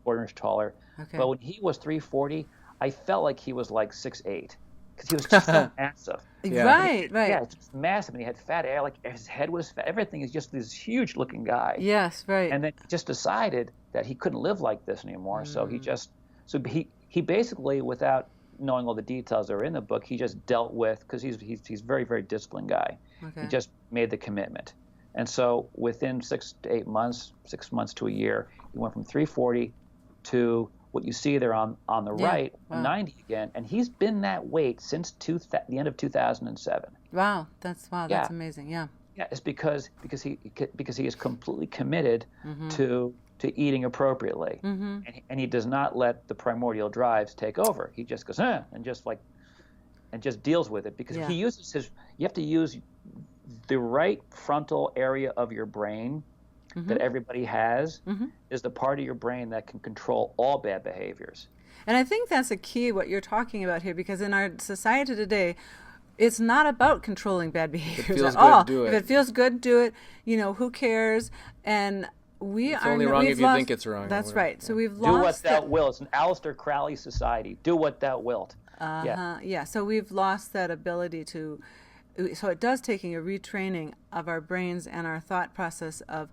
quarter inch taller. Okay. But when he was 340, I felt like he was 6'8", because he was just so massive. Yeah. Right. Yeah, just massive, and he had fat hair. His head was fat. Everything is just this huge looking guy. Yes, right. And then he just decided that he couldn't live like this anymore. So he basically, without knowing all the details that are in the book, he just dealt with, because he's very, very disciplined guy. Okay. He just made the commitment. And so within 6 to 8 months, 6 months to a year, he went from 340 to what you see there on the right, 90 again. And he's been that weight since the end of 2007. Wow, that's amazing. Yeah. Yeah, it's because he is completely committed to eating appropriately, and he does not let the primordial drives take over. He just goes and just deals with it, because he uses you have to use the right frontal area of your brain that everybody has is the part of your brain that can control all bad behaviors. And I think that's a key, what you're talking about here, because in our society today, it's not about controlling bad behaviors at all. If it feels good, do it. Who cares? And it's only wrong if you think it's wrong. That's right. So we've lost. Do what thou wilt. It's an Aleister Crowley society. Do what thou wilt. Yeah. So we've lost that ability to. So it does taking a retraining of our brains and our thought process of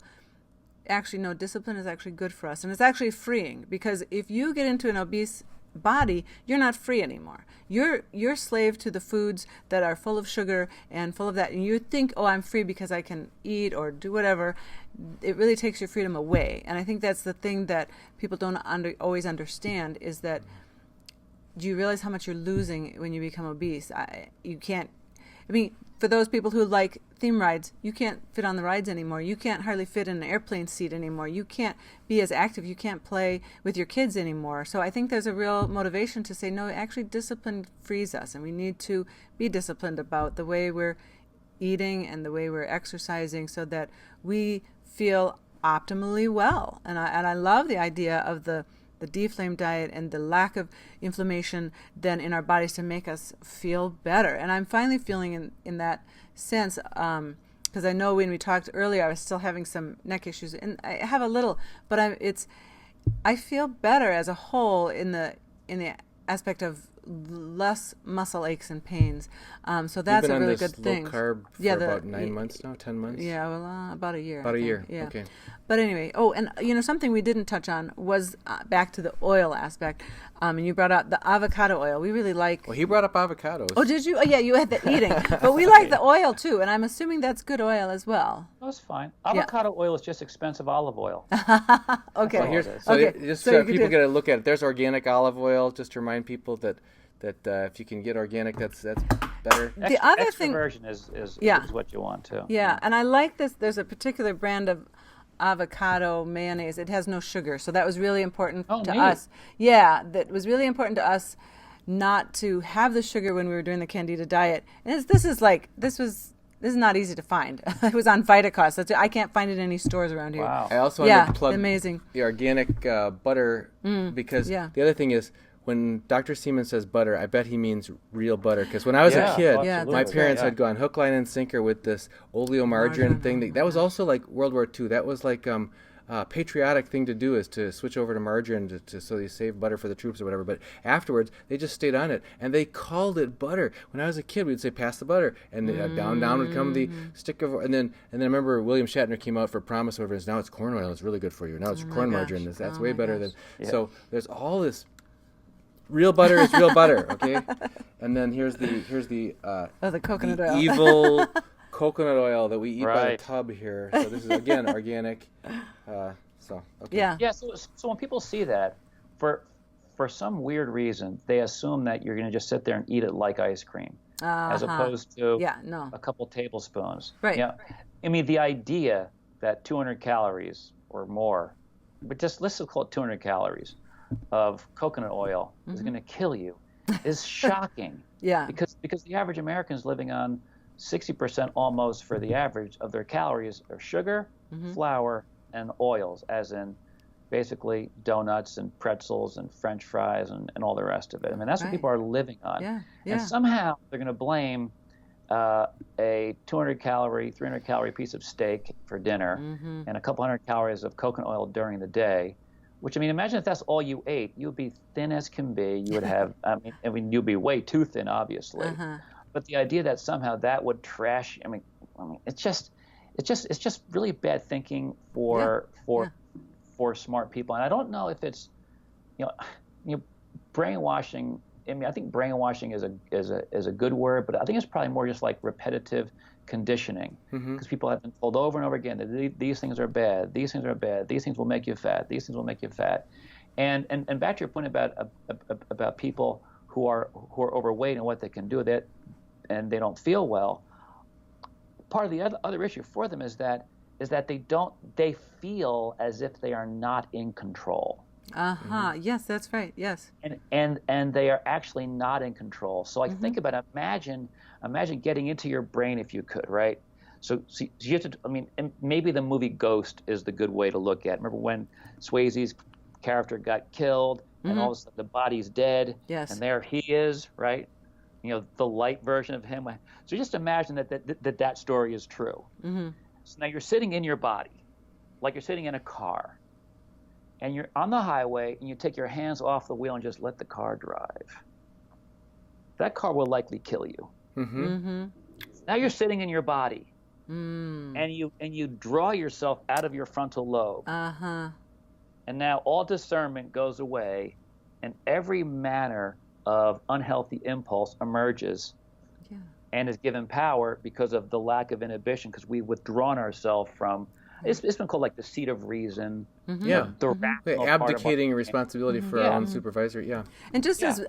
actually know discipline is actually good for us, and it's actually freeing, because if you get into an obese body, you're not free anymore. You're slave to the foods that are full of sugar and full of that, and you think, oh, I'm free because I can eat or do whatever. It really takes your freedom away. And I think that's the thing that people don't always understand, is that, do you realize how much you're losing when you become obese? For those people who like theme rides, you can't fit on the rides anymore. You can't hardly fit in an airplane seat anymore. You can't be as active. You can't play with your kids anymore. So I think there's a real motivation to say, no, actually discipline frees us, and we need to be disciplined about the way we're eating and the way we're exercising so that we feel optimally well. And I love the idea of the Dflame diet and the lack of inflammation then in our bodies to make us feel better. And I'm finally feeling in that sense, because I know when we talked earlier, I was still having some neck issues, and I have a little, but I feel better as a whole in the aspect of less muscle aches and pains. So that's a really good thing. You've been on this low carb for about 9 months now, 10 months? Yeah, well, about a year. About a year, yeah. Okay. But anyway, and something we didn't touch on was back to the oil aspect. And you brought out the avocado oil. We really like... Well, he brought up avocados. Oh, did you? Oh, yeah, you had the eating. But we like the oil, too, and I'm assuming that's good oil as well. That's fine. Avocado oil is just expensive olive oil. Okay. So people get to look at it. There's organic olive oil, just to remind people that if you can get organic, that's better. The other extra thing version is what you want too. Yeah, and I like this. There's a particular brand of avocado mayonnaise. It has no sugar, so that was really important to us. Yeah, that was really important to us not to have the sugar when we were doing the Candida diet. And this is not easy to find. It was on Vitacost. I can't find it in any stores around here. Wow. I also want to plug amazing. the organic butter because the other thing is, when Dr. Seaman says butter, I bet he means real butter. Because when I was a kid, my parents had gone hook, line, and sinker with this oleomargarine thing. That was also like World War II. That was like a patriotic thing to do, is to switch over to margarine so you save butter for the troops or whatever. But afterwards, they just stayed on it. And they called it butter. When I was a kid, we'd say, pass the butter. And down would come the stick of... And then I remember William Shatner came out for Promise over, and now it's corn oil. It's really good for you. Now it's corn margarine. That's way better than... Yeah. So there's all this... Real butter is real butter, okay? And then here's the coconut oil. Evil coconut oil that we eat by the tub here. So this is again organic. Okay. Yeah. So when people see that, for some weird reason, they assume that you're going to just sit there and eat it like ice cream, as opposed to a couple tablespoons. Right. Yeah. I mean, the idea that 200 calories or more, but just let's call it 200 calories of coconut oil is going to kill you is shocking. Because the average American is living on 60% almost for the average of their calories are sugar, flour, and oils, as in basically donuts and pretzels and French fries and all the rest of it. I mean, that's what people are living on. And somehow they're going to blame a 200 calorie, 300 calorie piece of steak for dinner and a couple hundred calories of coconut oil during the day. Which, I mean, imagine if that's all you ate. You'd be thin as can be. You would have, you'd be way too thin, obviously. But the idea that somehow that would trash, it's just really bad thinking for smart people. And I don't know if it's, brainwashing. I mean, I think brainwashing is a good word, but I think it's probably more just like repetitive conditioning, because people have been told over and over again that these things are bad, these things are bad, these things will make you fat, these things will make you fat, and back to your point about people who are overweight and what they can do that, and they don't feel well. Part of the other issue for them is that they feel as if they are not in control. Yes, that's right. Yes. And they are actually not in control. So I think about imagine getting into your brain if you could, right? So you have to, and maybe the movie Ghost is the good way to look at it. Remember when Swayze's character got killed and all of a sudden the body's dead? Yes. And there he is, right? The light version of him. So just imagine that story is true. So now you're sitting in your body, like you're sitting in a car. And you're on the highway, and you take your hands off the wheel and just let the car drive. That car will likely kill you. Now you're sitting in your body, and you draw yourself out of your frontal lobe. And now all discernment goes away, and every manner of unhealthy impulse emerges and is given power because of the lack of inhibition, because we've withdrawn ourselves from, it's been called like the seat of reason. Abdicating responsibility for our own supervisor. And just as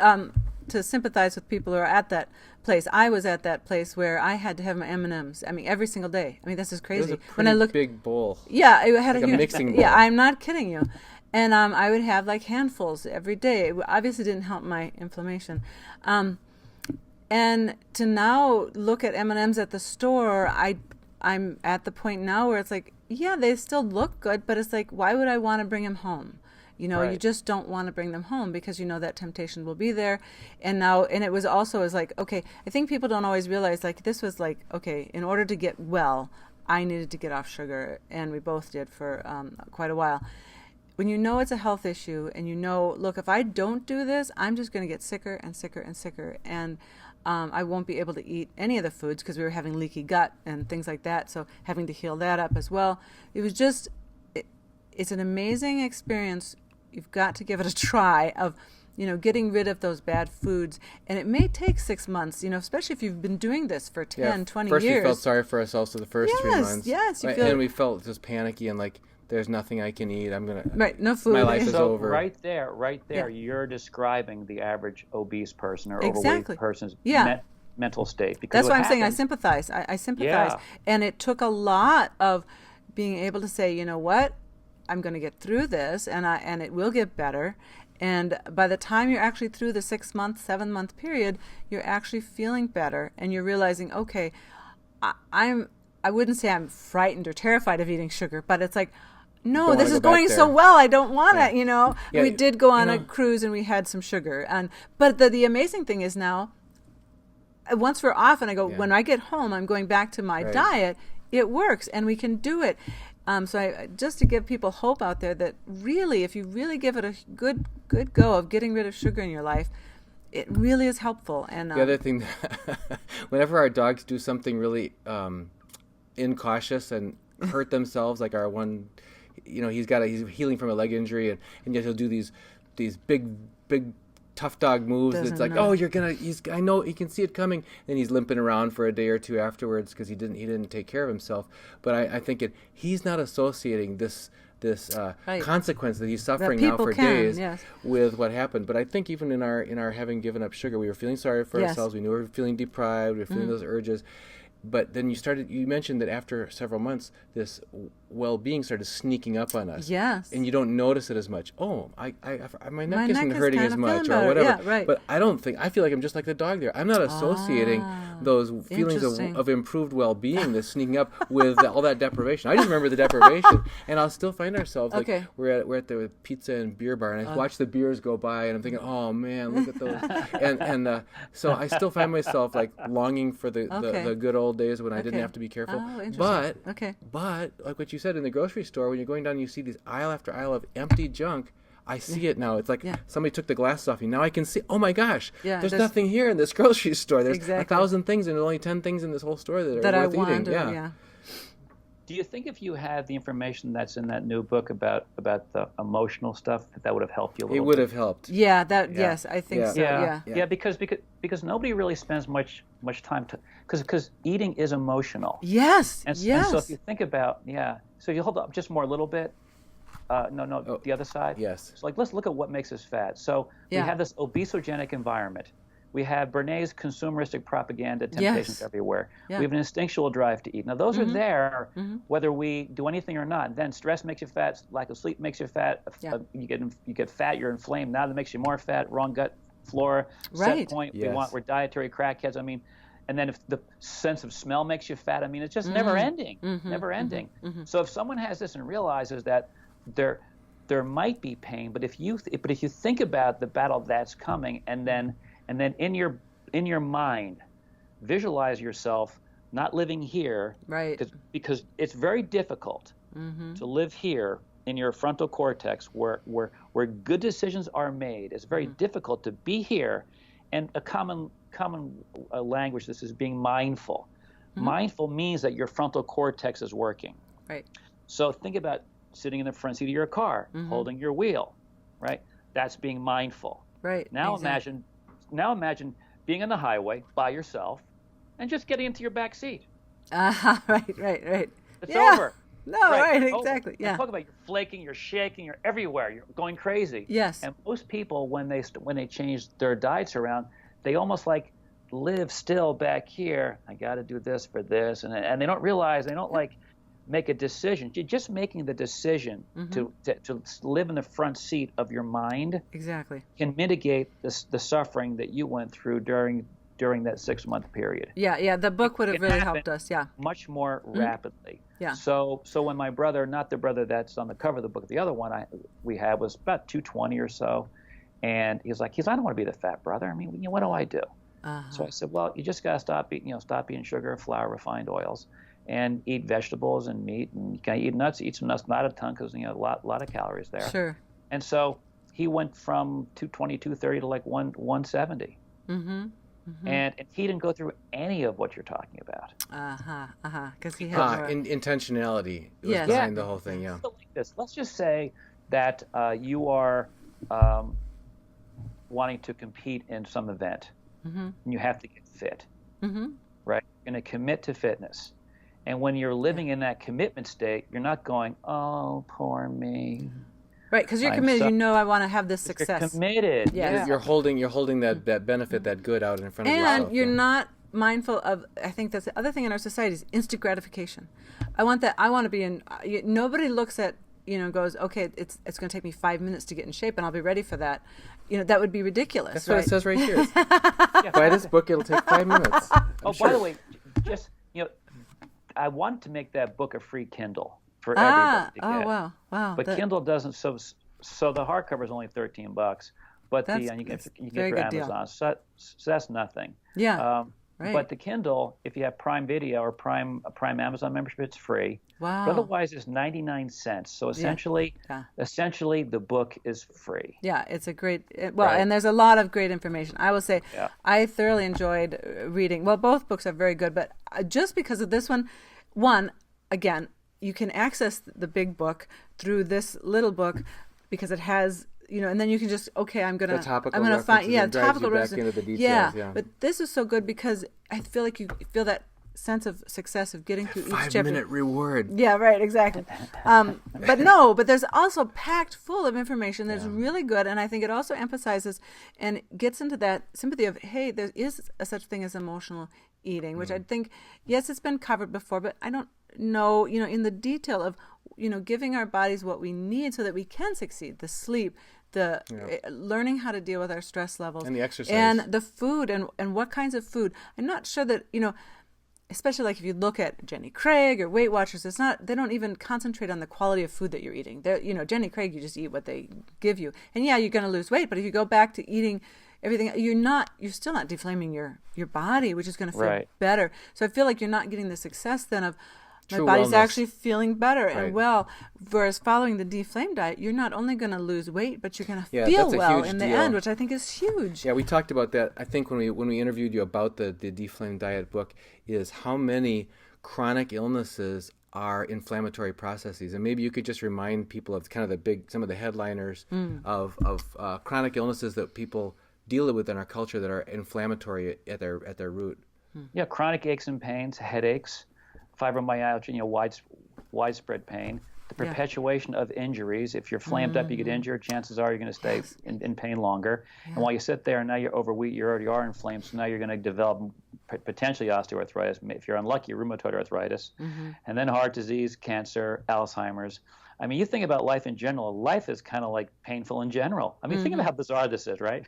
to sympathize with people who are at that place, I was at that place where I had to have my M&Ms. I mean, every single day. I mean, this is crazy. It was a pretty big bowl. Yeah, it had like a huge mixing bowl. Yeah, I'm not kidding you. And I would have like handfuls every day. It obviously didn't help my inflammation. And to now look at M&Ms at the store, I'm at the point now where it's like, yeah, they still look good, but it's like, why would I want to bring them home? You know, you just don't want to bring them home because you know that temptation will be there. And it was also like, okay, I think people don't always realize, like, this was like, okay, in order to get well, I needed to get off sugar, and we both did for quite a while. When you know it's a health issue and you know, look, if I don't do this, I'm just going to get sicker and sicker and sicker. And I won't be able to eat any of the foods because we were having leaky gut and things like that. So having to heal that up as well. It was just, it's an amazing experience. You've got to give it a try of, you know, getting rid of those bad foods. And it may take 6 months, you know, especially if you've been doing this for 10, 20 years. First we felt sorry for ourselves for the first 3 months. Yes, and we felt just panicky and like, there's nothing I can eat. No food. My life is over. Right there, you're describing the average obese person or exactly. overweight person's mental state. Because that's why I'm saying I sympathize. I sympathize. Yeah. And it took a lot of being able to say, you know what, I'm going to get through this, and it will get better. And by the time you're actually through the 6 month, 7 month period, you're actually feeling better, and you're realizing, okay, I wouldn't say I'm frightened or terrified of eating sugar, but it's like, no, this is going so well. I don't want it, you know. Yeah, we did go on a cruise and we had some sugar. But the amazing thing is now, once we're off and I go, when I get home, I'm going back to my diet, it works and we can do it. So just to give people hope out there that really, if you really give it a good go of getting rid of sugar in your life, it really is helpful. And the other thing, whenever our dogs do something really incautious and hurt themselves, like our one, you know, he's healing from a leg injury, and yet he'll do these big tough dog moves. It's like, oh, I know he can see it coming. Then he's limping around for a day or two afterwards because he didn't take care of himself. But I think he's not associating this consequence that he's suffering now for days with what happened. But I think even in our having given up sugar, we were feeling sorry for ourselves. We knew we were feeling deprived. We were feeling those urges. But then you mentioned that after several months, this well-being started sneaking up on us. Yes. And you don't notice it as much. Oh, my neck isn't hurting as much or whatever. Yeah, right. But I feel like I'm just like the dog there. I'm not associating those feelings of improved well-being that's sneaking up with all that deprivation. I just remember the deprivation. And I'll still find ourselves, like, we're at the pizza and beer bar, and I watch the beers go by, and I'm thinking, oh, man, look at those. and so I still find myself, like, longing for the good old days when I didn't have to be careful. Oh, interesting. But like what you said, in the grocery store, when you're going down and you see these aisle after aisle of empty junk, I see it now. It's like somebody took the glasses off me. Now I can see, oh my gosh, there's nothing here in this grocery store. There's 1,000 things and there's only 10 things in this whole store that are worth eating. Yeah. Do you think if you had the information that's in that new book about the emotional stuff, that would have helped you a little bit? It would have helped. Yeah, yes, I think so. Yeah, because nobody really spends much time because eating is emotional. Yes. And so if you think about so you hold up just more a little bit. The other side. Yes. So let's look at what makes us fat. So we have this obesogenic environment. We have Bernays consumeristic propaganda, temptations everywhere. Yeah. We have an instinctual drive to eat. Now, those are there whether we do anything or not. Then stress makes you fat. Lack of sleep makes you fat. You get fat. You're inflamed. Now that makes you more fat. Wrong gut flora. Set point. Yes. We're dietary crackheads. I mean, and then if the sense of smell makes you fat, I mean, it's just never ending. Never ending. So if someone has this and realizes that there might be pain, but if you think about the battle that's coming, and then in your mind, visualize yourself not living here, right? Because it's very difficult to live here in your frontal cortex, where good decisions are made. It's very difficult to be here, and a common language. This is being mindful. Mindful means that your frontal cortex is working. Right. So think about sitting in the front seat of your car, holding your wheel, right? That's being mindful. Right. Now exactly. imagine being on the highway by yourself and just getting into your back seat. Right. It's yeah. over. No, right, exactly. Yeah. Talk about you're flaking, you're shaking, you're everywhere, you're going crazy. Yes. And most people, when they change their diets around, they almost like live still back here. I got to do this for this, and they don't realize, they don't like make a decision. Just making the decision to live in the front seat of your mind exactly can mitigate the suffering that you went through during that 6-month period. Yeah. The book would have really helped us. Yeah. Much more rapidly. Yeah. So when my brother, not the brother that's on the cover of the book, the other one we had was about 220 or so, and he's like, I don't want to be the fat brother. I mean, what do I do? So I said, well, you just got to stop eating sugar, flour, refined oils, and eat vegetables and meat, and you can eat nuts. Eat some nuts, not a ton, because a lot of calories there. Sure. And so he went from 220, 230 to like 170. And he didn't go through any of what you're talking about. Because he had intentionality was behind the whole thing. Yeah. Like this. Let's just say that you are wanting to compete in some event, and you have to get fit. Right? You're going to commit to fitness, and when you're living in that commitment state, you're not going, "Oh, poor me." Right, because you're committed. I want to have this success. You're committed. Yeah. You're holding that benefit, that good out in front of yourself. And you're not mindful of, I think that's the other thing in our society is instant gratification. I want to be in, nobody looks at, goes, okay, it's going to take me 5 minutes to get in shape and I'll be ready for that. That would be ridiculous. That's what it says right here. Buy this book, it'll take 5 minutes. By the way, just, I wanted to make that book a free Kindle for everybody to get. Oh, wow. But Kindle doesn't, so the hardcover is only $13, but you can get it for Amazon. So that's nothing. Yeah. Right. But the Kindle, if you have Prime Video or Prime Amazon membership, it's free. Wow. But otherwise, it's 99 cents. So essentially, the book is free. Yeah, it's a great. And there's a lot of great information. I will say, I thoroughly enjoyed reading. Well, both books are very good, but just because of this one, again, you can access the big book through this little book because it has. And then you can just I'm gonna find topical references. Yeah, but this is so good because I feel like you feel that sense of success of getting through each chapter. 5-minute reward. Yeah, right, exactly. But there's also packed full of information that's really good, and I think it also emphasizes and gets into that sympathy of, hey, there is a such thing as emotional eating, which I think, yes, it's been covered before, but I don't know, in the detail of, giving our bodies what we need so that we can succeed, the sleep, the learning how to deal with our stress levels, and the exercise, and the food, and what kinds of food. I'm not sure that, especially like if you look at Jenny Craig or Weight Watchers, they don't even concentrate on the quality of food that you're eating. Jenny Craig, you just eat what they give you, and you're going to lose weight. But if you go back to eating everything, you're still not deflaming your body, which is going to feel better. So I feel like you're not getting the success then of my body's actually feeling better and well. Whereas following the Dflame diet, you're not only going to lose weight, but you're going to feel well in the end, which I think is huge. Yeah, we talked about that. I think when we interviewed you about the Dflame diet book, is how many chronic illnesses are inflammatory processes, and maybe you could just remind people of kind of some of the headliners of chronic illnesses that people deal with in our culture that are inflammatory at their root. Yeah, chronic aches and pains, headaches, fibromyalgia, widespread pain, the perpetuation of injuries. If you're flamed up, you get injured, chances are you're going to stay in pain longer. Yeah. And while you sit there and now you're overweight, you already are inflamed, so now you're going to develop potentially osteoarthritis, if you're unlucky, rheumatoid arthritis, and then heart disease, cancer, Alzheimer's. I mean, you think about life in general, life is kind of like painful in general. I mean, think about how bizarre this is, right?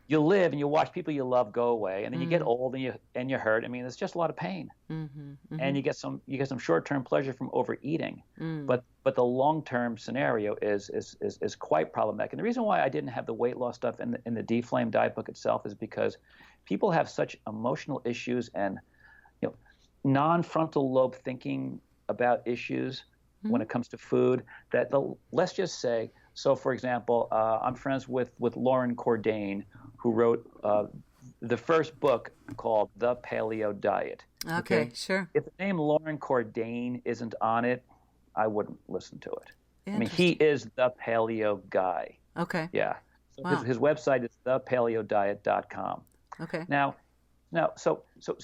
You live and you watch people you love go away, and then you get old and you hurt. I mean, it's just a lot of pain, and you get some short-term pleasure from overeating, but the long-term scenario is quite problematic. And the reason why I didn't have the weight loss stuff in the Dflame diet book itself is because people have such emotional issues and non-frontal lobe thinking about issues when it comes to food that let's just say. So, for example, I'm friends with Lauren Cordain, who wrote the first book called The Paleo Diet. Okay, sure. If the name Lauren Cordain isn't on it, I wouldn't listen to it. I mean, he is the paleo guy. Okay. Yeah. So Wow. his website is thepaleodiet.com. Okay. Now, so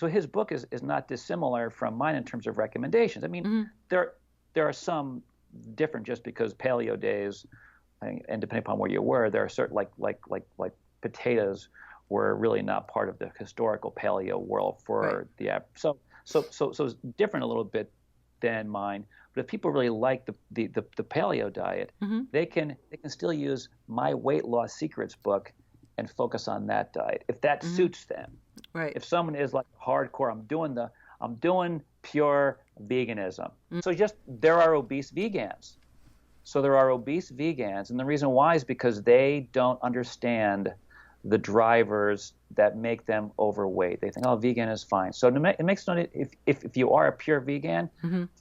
his book is not dissimilar from mine in terms of recommendations. I mean, there are some different just because paleo days, and depending upon where you were, there are certain like potatoes were really not part of the historical paleo world for the app. So it's different a little bit than mine. But if people really like the paleo diet, they can still use my Weight Loss Secrets book and focus on that diet if that suits them. Right. If someone is like hardcore, I'm doing pure veganism. So there are obese vegans. So there are obese vegans, and the reason why is because they don't understand the drivers that make them overweight. They think, oh, vegan is fine. So it makes no, if you are a pure vegan,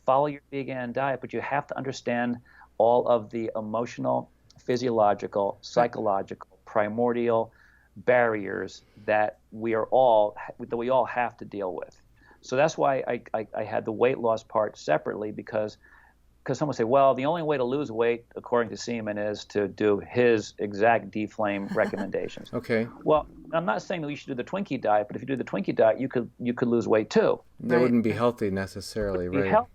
follow your vegan diet, but you have to understand all of the emotional, physiological, psychological, primordial barriers that we all have to deal with. So that's why I had the weight loss part separately, because someone say, well, the only way to lose weight, according to Seaman, is to do his exact Dflame recommendations. Okay. Well, I'm not saying that you should do the Twinkie diet, but if you do the Twinkie diet, you could lose weight too. That wouldn't be healthy necessarily, right? Healthy,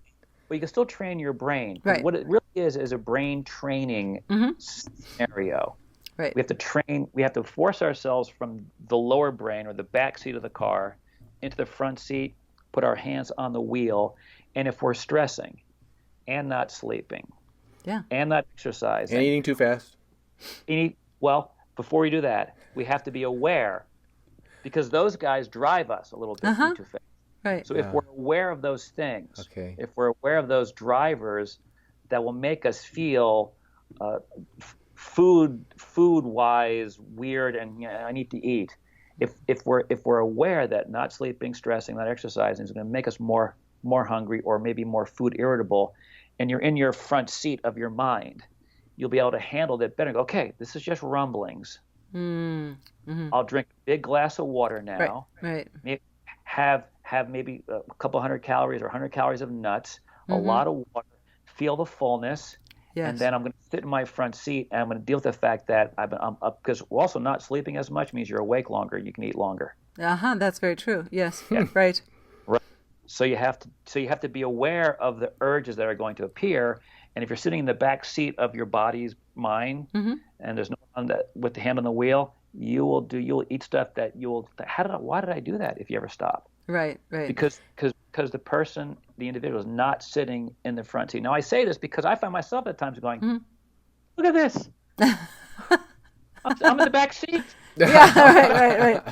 but you can still train your brain. Right. What it really is a brain training scenario. Right. We have to train. We have to force ourselves from the lower brain or the back seat of the car into the front seat, put our hands on the wheel, and if we're stressing and not sleeping, and not exercising, and eating too fast, well, before we do that, we have to be aware, because those guys drive us a little bit too fast. Right. So if we're aware of those things, Okay. if we're aware of those drivers that will make us feel food-wise weird and I need to eat, if we're aware that not sleeping, stressing, not exercising is going to make us more hungry or maybe more food irritable, and you're in your front seat of your mind, you'll be able to handle that better. Go, okay, this is just rumblings. I'll drink a big glass of water now. Right. Have maybe a couple 100 calories or 100 calories of nuts, a lot of water, feel the fullness, and then I'm going to sit in my front seat and I'm going to deal with the fact that I'm up, because also not sleeping as much means you're awake longer, you can eat longer. That's very true. Yes. Yeah. Right. So you have to be aware of the urges that are going to appear, and if you're sitting in the back seat of your body's mind, and there's no one that with the hand on the wheel, you'll eat stuff that why did I do that if you ever stop? Right. Because the individual is not sitting in the front seat. Now I say this because I find myself at times going, look at this. I'm in the back seat. Right.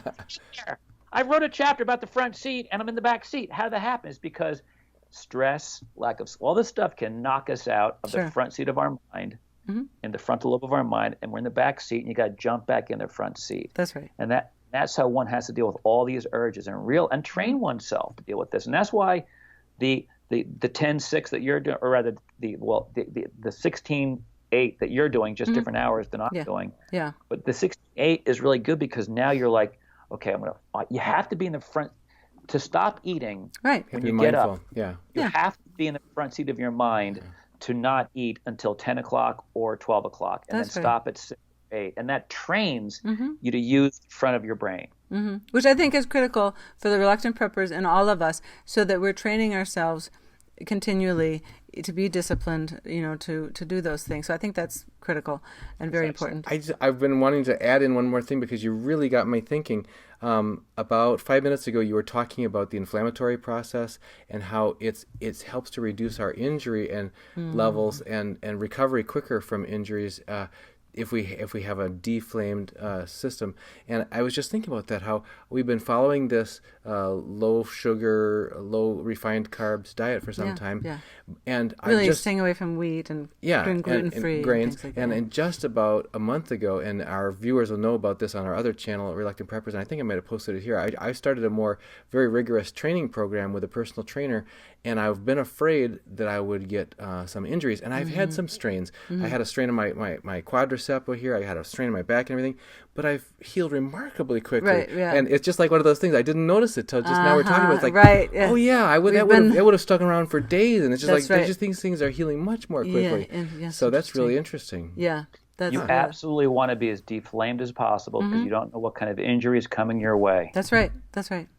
I wrote a chapter about the front seat, and I'm in the back seat. How did that happen? It's because stress, lack of all this stuff can knock us out of the front seat of our mind, in the frontal lobe of our mind, and we're in the back seat, and you got to jump back in the front seat. That's right. And that's how one has to deal with all these urges and train oneself to deal with this. And that's why the 10-6 that you're doing, or rather the 16-8 that you're doing, just different hours than I'm doing. Yeah. But the 16-8 is really good because now you're like, okay, you have to be in the front to stop eating. Right. When you get up. Yeah. You have to be in the front seat of your mind to not eat until 10 o'clock or 12 o'clock, and then stop at 6 or 8. And that trains you to use the front of your brain. Which I think is critical for the Reluctant Preppers and all of us, so that we're training ourselves continually to be disciplined, to do those things. So I think that's critical and very important. I've been wanting to add in one more thing because you really got me thinking. About 5 minutes ago, you were talking about the inflammatory process and how it helps to reduce our injury and levels and recovery quicker from injuries. If we have a deflamed system. And I was just thinking about that, how we've been following this low sugar, low refined carbs diet for some time. Yeah. And really staying away from wheat and doing gluten-free and grains. Things like and just about a month ago, and our viewers will know about this on our other channel, Reluctant Preppers, and I think I might have posted it here. I started a very rigorous training program with a personal trainer, and I've been afraid that I would get some injuries, and I've had some strains. I had a strain in my quadricep over here. I had a strain in my back and everything, but I've healed remarkably quickly. Right, yeah. And it's just like one of those things. I didn't notice it till just now we're talking about it. It's like, right, yeah. oh yeah, it would have stuck around for days, and it's just That's like right. these things are healing much more quickly. Yeah, yes, so that's really interesting. Yeah. You absolutely want to be as deflamed as possible because you don't know what kind of injury is coming your way. That's right.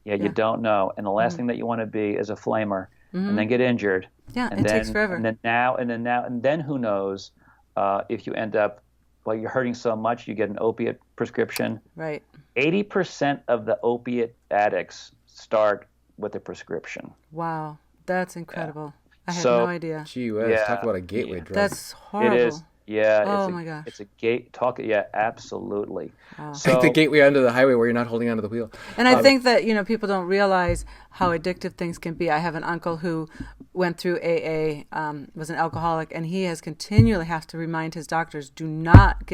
Yeah, you don't know. And the last thing that you want to be is a flamer and then get injured. Yeah, and it then, takes forever. And then who knows if you end up, you're hurting so much, you get an opiate prescription. Right. 80% of the opiate addicts start with a prescription. Wow, that's incredible. Yeah. I had no idea. Gee whiz, talk about a gateway drug. That's horrible. It is. Yeah. Oh my gosh. It's a gate. Yeah, absolutely. Wow. So, like the gateway onto the highway where you're not holding onto the wheel. And I think that, people don't realize how addictive things can be. I have an uncle who went through AA, was an alcoholic, and he has continually has to remind his doctors, do not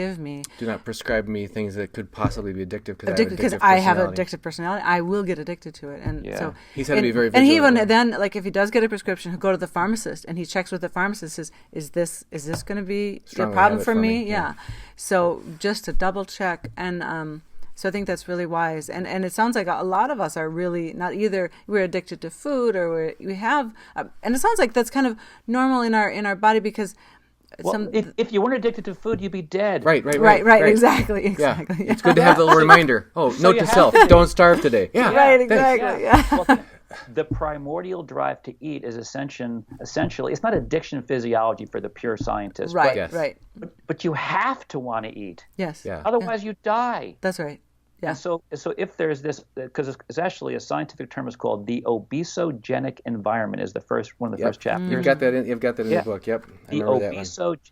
prescribe me things that could possibly be addictive because I have an addictive personality. I will get addicted to it. And so he's had to be very vigilant. And he even then, like if he does get a prescription, he'll go to the pharmacist and he checks with the pharmacist, is this going to be a problem for me? Yeah. So just to double check. And so I think that's really wise. And it sounds like a lot of us are really not either we're addicted to food or we have, and it sounds like that's kind of normal in our body because if you weren't addicted to food, you'd be dead. Right. Exactly. Yeah. It's good to have the little reminder. Note to self, don't starve today. Yeah. Right, exactly. Yeah. Well, the primordial drive to eat is essentially, it's not addiction physiology for the pure scientist. Right, right. But you have to want to eat. Yes. Yeah. Otherwise you die. That's right. Yeah. And so if there's this, because it's actually a scientific term is called the obesogenic environment is one of the first chapters. You've got that in the book. Yep.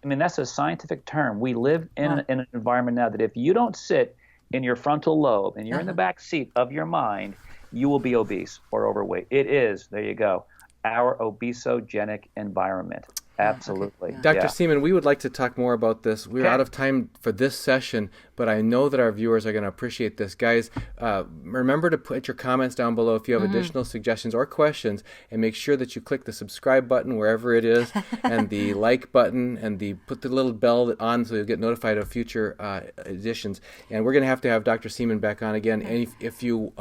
That's a scientific term. We live in an environment now that if you don't sit in your frontal lobe and you're in the back seat of your mind, you will be obese or overweight. It is, there you go, our obesogenic environment. Absolutely. Okay. Dr. Seaman, we would like to talk more about this. We're out of time for this session, but I know that our viewers are going to appreciate this. Guys, remember to put your comments down below if you have additional suggestions or questions, and make sure that you click the subscribe button wherever it is, and the like button, and put the little bell on so you'll get notified of future editions. And we're going to have Dr. Seaman back on again. And if you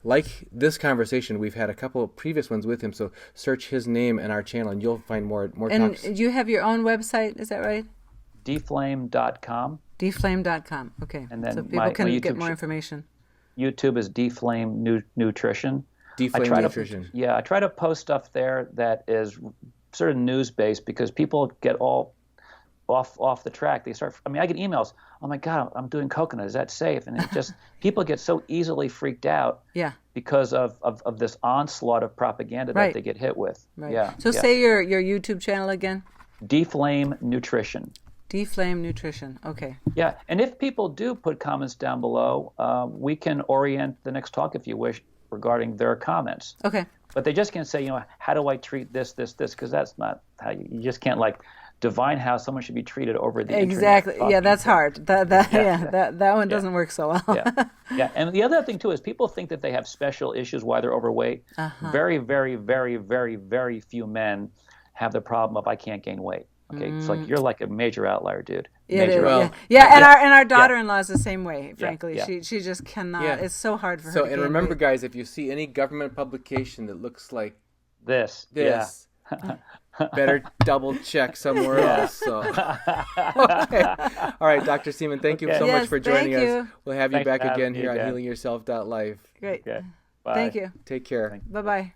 like this conversation, we've had a couple of previous ones with him, so search his name and our channel, and you'll find more talks. You have your own website, is that right? Dflame.com. Dflame.com, okay. And then so people can get more information. YouTube is Dflame Nutrition. Dflame Nutrition. I try to post stuff there that is sort of news-based because people get all off the track. They start. I get emails. Oh my God, I'm doing coconut. Is that safe? And it just people get so easily freaked out. Yeah. Because of this onslaught of propaganda that they get hit with. Right. Yeah. So say your YouTube channel again. Dflame Nutrition. Dflame Nutrition. Okay. Yeah, and if people do put comments down below, we can orient the next talk if you wish regarding their comments. Okay. But they just can't say, how do I treat this, because that's not how you just can't divine how someone should be treated over the internet. Exactly. Yeah, that's hard. That one doesn't work so well. Yeah. And the other thing too is people think that they have special issues why they're overweight. Very, very, very, very, very few men have the problem of I can't gain weight. Okay, it's like you're like a major outlier, dude. Major outlier. And our daughter-in-law is the same way. Frankly, she just cannot. Yeah. It's so hard for her. So to and gain remember, weight. guys, if you see any government publication that looks like this. better double check somewhere else. So, okay. All right, Dr. Seaman, thank you so much for joining us. We'll have you back again here on HealingYourself.life. Great. Okay. Bye. Thank you. Take care. Bye-bye.